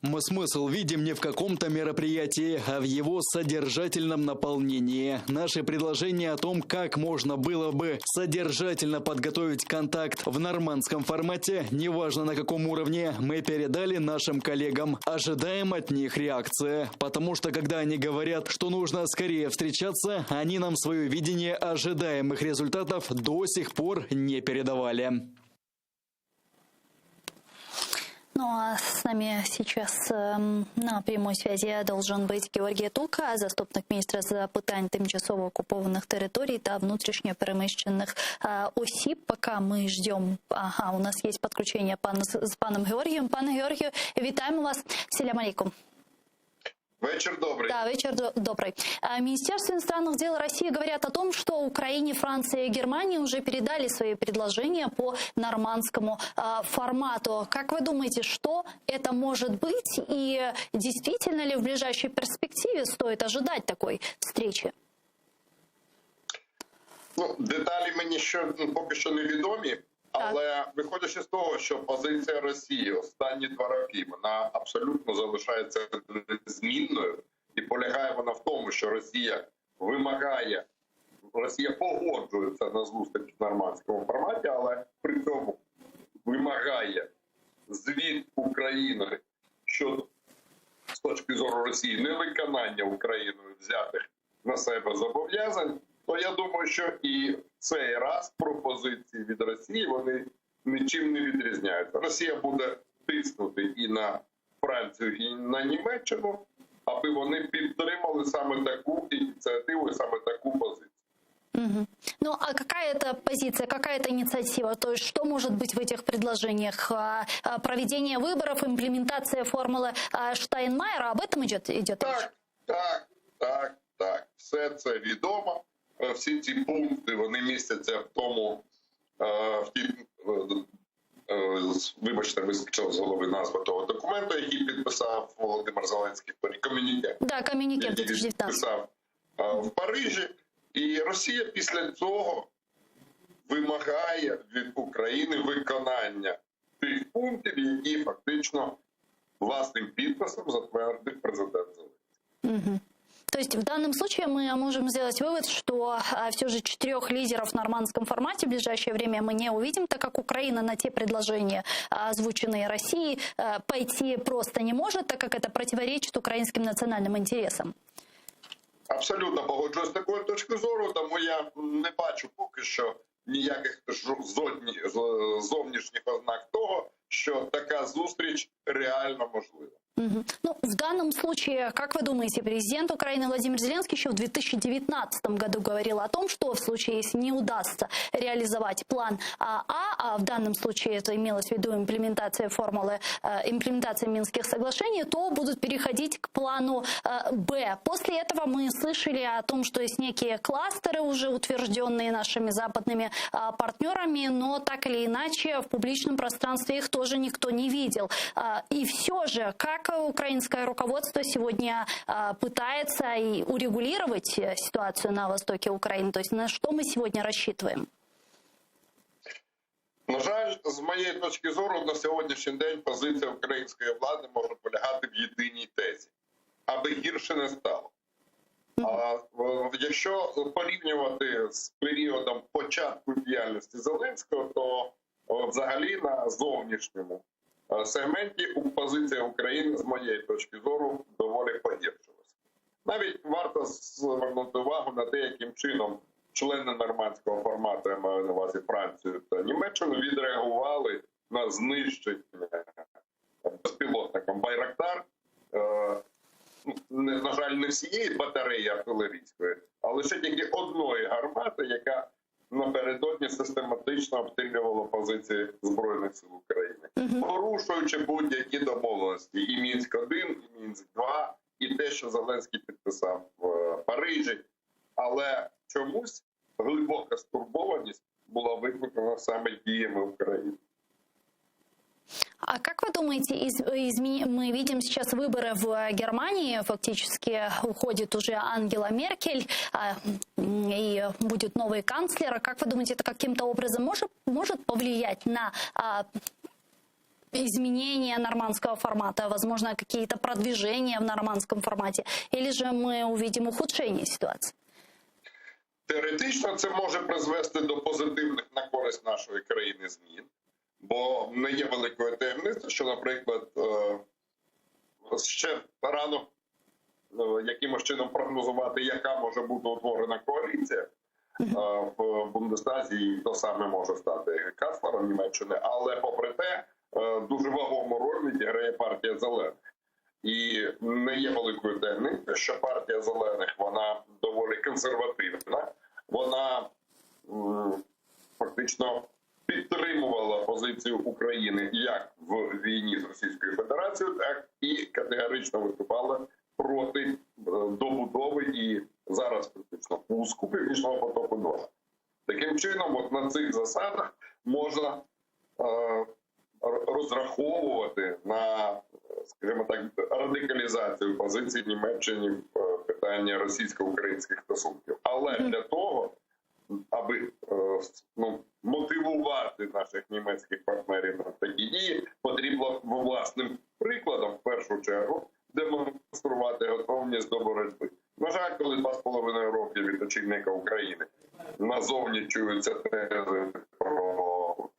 Мы смысл видим не в каком-то мероприятии, а в его содержательном наполнении. Наши предложения о том, как можно было бы содержательно подготовить контакт в нормандском формате, неважно на каком уровне, мы передали нашим коллегам. Ожидаем от них реакции, потому что когда они говорят, что нужно скорее встречаться, они нам свое видение ожидаемых результатов до сих пор не передавали. Ну а с нами сейчас на прямой связи должен быть Георгій Тука, заступник міністра з питань тимчасово окупованих територій та внутрішньо переміщених осіб. Пока ми ждем, у нас є підключення з паном Георгієм. Пане Георгію, вітаємо вас. Селям алейкум. Вечер добрый. Да, вечер добрый. Министерство иностранных дел России говорят о том, что Украине, Франции и Германии уже передали свои предложения по нормандскому формату. Как вы думаете, что это может быть? И действительно ли в ближайшей перспективе стоит ожидать такой встречи? Ну, деталі мені поки що невідомі, але виходячи з того, що позиція Росії останні 2 роки, вона абсолютно залишається незмінною, і полягає вона в тому, що Росія погоджується на зустріч в нормандському форматі, але при цьому вимагає звіт України щодо, з точки зору Росії, невиконання Україною взятих на себе зобов'язань. То я думаю, що і в цей раз пропозиції від Росії, вони нічим не відрізняються. Росія буде тиснути і на Францію, і на Німеччину, аби вони підтримали саме таку ініціативу і саме таку позицію. Угу. Ну, а какая это позиция, какая это инициатива? То есть, что может быть в этих предложениях? Проведение выборов, имплементация формулы Штайнмайера? Об этом идет речь? Так. Все це відомо. Всі ці пункти, вони містяться в тому, вибачте, вискочила з голови назва того документу, який підписав Володимир Зеленський, комюніке. Да, комюніке, який підписав в Парижі. І Росія після цього вимагає від України виконання тих пунктів, які фактично власним підписом затвердив президент Зеленський. Угу. То есть в данном случае мы можем сделать вывод, что все же 4 лидеров в нормандском формате в ближайшее время мы не увидим, так как Украина на те предложения, озвученные Россией, пойти просто не может, так как это противоречит украинским национальным интересам. Абсолютно погоджуюсь з такою точки зору, тому я не бачу поки що ніяких зовнішніх ознак того, що така зустріч реально можлива. Угу. Ну, в данном случае, как вы думаете, президент Украины Владимир Зеленский еще в 2019 году говорил о том, что в случае, если не удастся реализовать план а в данном случае это имелось в виду имплементация формулы, имплементация Минских соглашений, то будут переходить к плану Б. После этого мы слышали о том, что есть некие кластеры, уже утвержденные нашими западными партнерами, но так или иначе в публичном пространстве их тоже никто не видел. И все же, как украинское руководство сегодня пытается и урегулировать ситуацию на востоке Украины? То есть на что мы сегодня рассчитываем? На жаль, з моєї точки зору, на сьогоднішній день позиція української влади може полягати в єдиній тезі. Аби гірше не стало. Якщо порівнювати з періодом початку діяльності Зеленського, то взагалі на зовнішньому сегменті позиція України, з моєї точки зору, доволі погіршилася. Навіть варто звернути увагу на те, яким чином члени нормандського формату, я маю на увазі Францію та Німеччину, відреагували на знищення безпілотником «Байрактар». На жаль, не всієї батареї артилерійської, а лише тільки одної гармати, яка напередодні систематично обстрілювала позиції Збройних сил України, порушуючи будь-які домовленості і Мінськ-1, і Мінськ-2, і те, що Зеленський підписав в Парижі. Але чомусь глибока стурбованість была выкликана саме діями України. А как вы думаете, мы видим сейчас выборы в Германии, фактически уходит уже Ангела Меркель, и будет новый канцлер. Как вы думаете, это каким-то образом может повлиять на изменение нормандского формата, возможно, какие-то продвижения в нормандском формате, или же мы увидим ухудшение ситуации? Теоретично це може призвести до позитивних на користь нашої країни змін. Бо не є великою таємницею, що, наприклад, ще рано якимось чином прогнозувати, яка може бути утворена коаліція в Бундестазі, і то саме може стати канцлером Німеччини, але попри те, дуже вагому роль відіграє партія Зелених. І не є великою таємницею, що партія Зелених, вона доволі консервативна, вона фактично підтримувала позицію України як в війні з Російською Федерацією, так і категорично виступала проти добудови і зараз практично пуску Північного потоку-2. Таким чином, от на цих засадах можна розраховувати на, скажімо так, радикалізацію позицій Німеччини в питанні російсько-українських стосунків. Але для того, аби мотивувати наших німецьких партнерів на такі дії, потрібно власним прикладом, в першу чергу, демонструвати готовність до боротьби. На жаль, коли 2,5 роки від очільника України назовні чуються тези про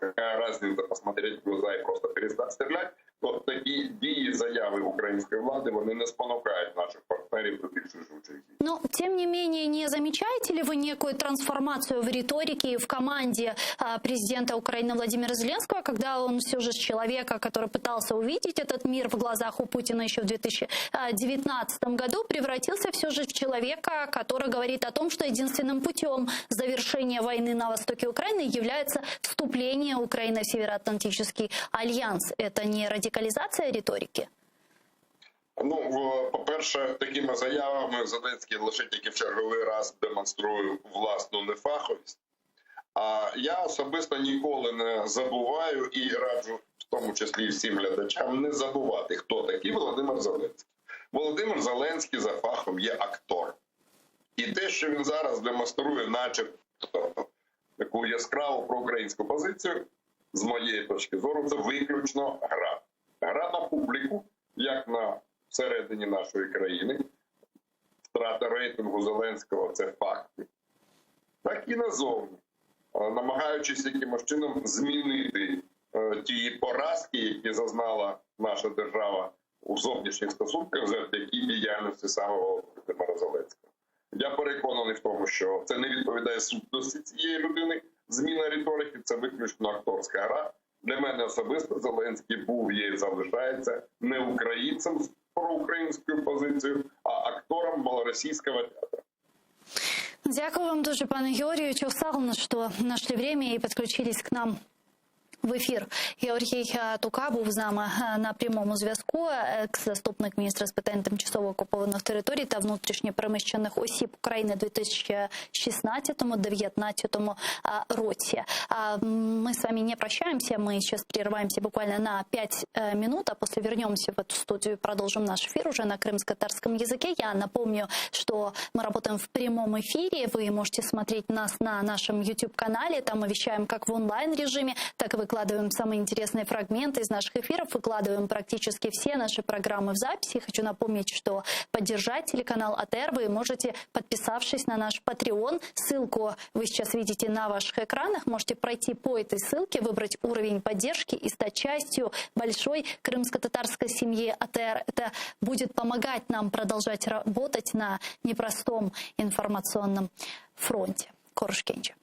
яка різниця посмотреть в глаза і просто перестати стріляти, то такі дії, заяви української влади, вони не спонукають наших партнерів до більш рішучих дій. Но, тем не менее, не замечаете ли вы некую трансформацию в риторике и в команде президента Украины Владимира Зеленского, когда он все же с человека, который пытался увидеть этот мир в глазах у Путина еще в 2019 году, превратился все же в человека, который говорит о том, что единственным путем завершения войны на востоке Украины является вступление Украины в Североатлантический альянс? Это не радикализация риторики? По-перше, такими заявами Зеленський лише тільки в черговий раз демонструє власну нефаховість. А я особисто ніколи не забуваю і раджу, в тому числі і всім глядачам, не забувати, хто такий Володимир Зеленський. Володимир Зеленський за фахом є актор. І те, що він зараз демонструє, начебто, таку яскраву проукраїнську позицію, з моєї точки зору, це виключно гра. Гра на публіку, як на всередині нашої країни. Втрата рейтингу Зеленського – це факти. Так і назовні. Намагаючись якимось чином змінити ті поразки, які зазнала наша держава у зовнішніх стосунках завдяки діяльності самого Володимира Зеленського. Я переконаний в тому, що це не відповідає сутності цієї людини. Зміна риторики – це виключно акторська гра. Для мене особисто Зеленський був, є і залишається не українцем з проукраїнською позицією, а актором малоросійського театру. Дякую вам дуже, пане Георгію Чоусаловна, що знайшли время і підключились к нам в ефір. Георгій Тука був з нами на прямому зв'язку, екс-заступник міністра з питань тимчасово окупованих територій та внутрішньо переміщених осіб України 2016-2019 році. Мы с вами не прощаемся, мы сейчас прерываемся буквально на 5 минут, а после вернемся в эту студию и продолжим наш эфир уже на крымско-татарском языке. Я напомню, что мы работаем в прямом эфире, вы можете смотреть нас на нашем YouTube-канале, там мы вещаем как в онлайн-режиме, так и выкладываем самые интересные фрагменты из наших эфиров, выкладываем практически все наши программы в записи. Хочу напомнить, что поддержать телеканал АТР вы можете, подписавшись на наш Patreon. Ссылку вы сейчас видите на ваших экранах. Можете пройти по этой ссылке, выбрать уровень поддержки и стать частью большой крымско-татарской семьи АТР. Это будет помогать нам продолжать работать на непростом информационном фронте. Хорошкенче.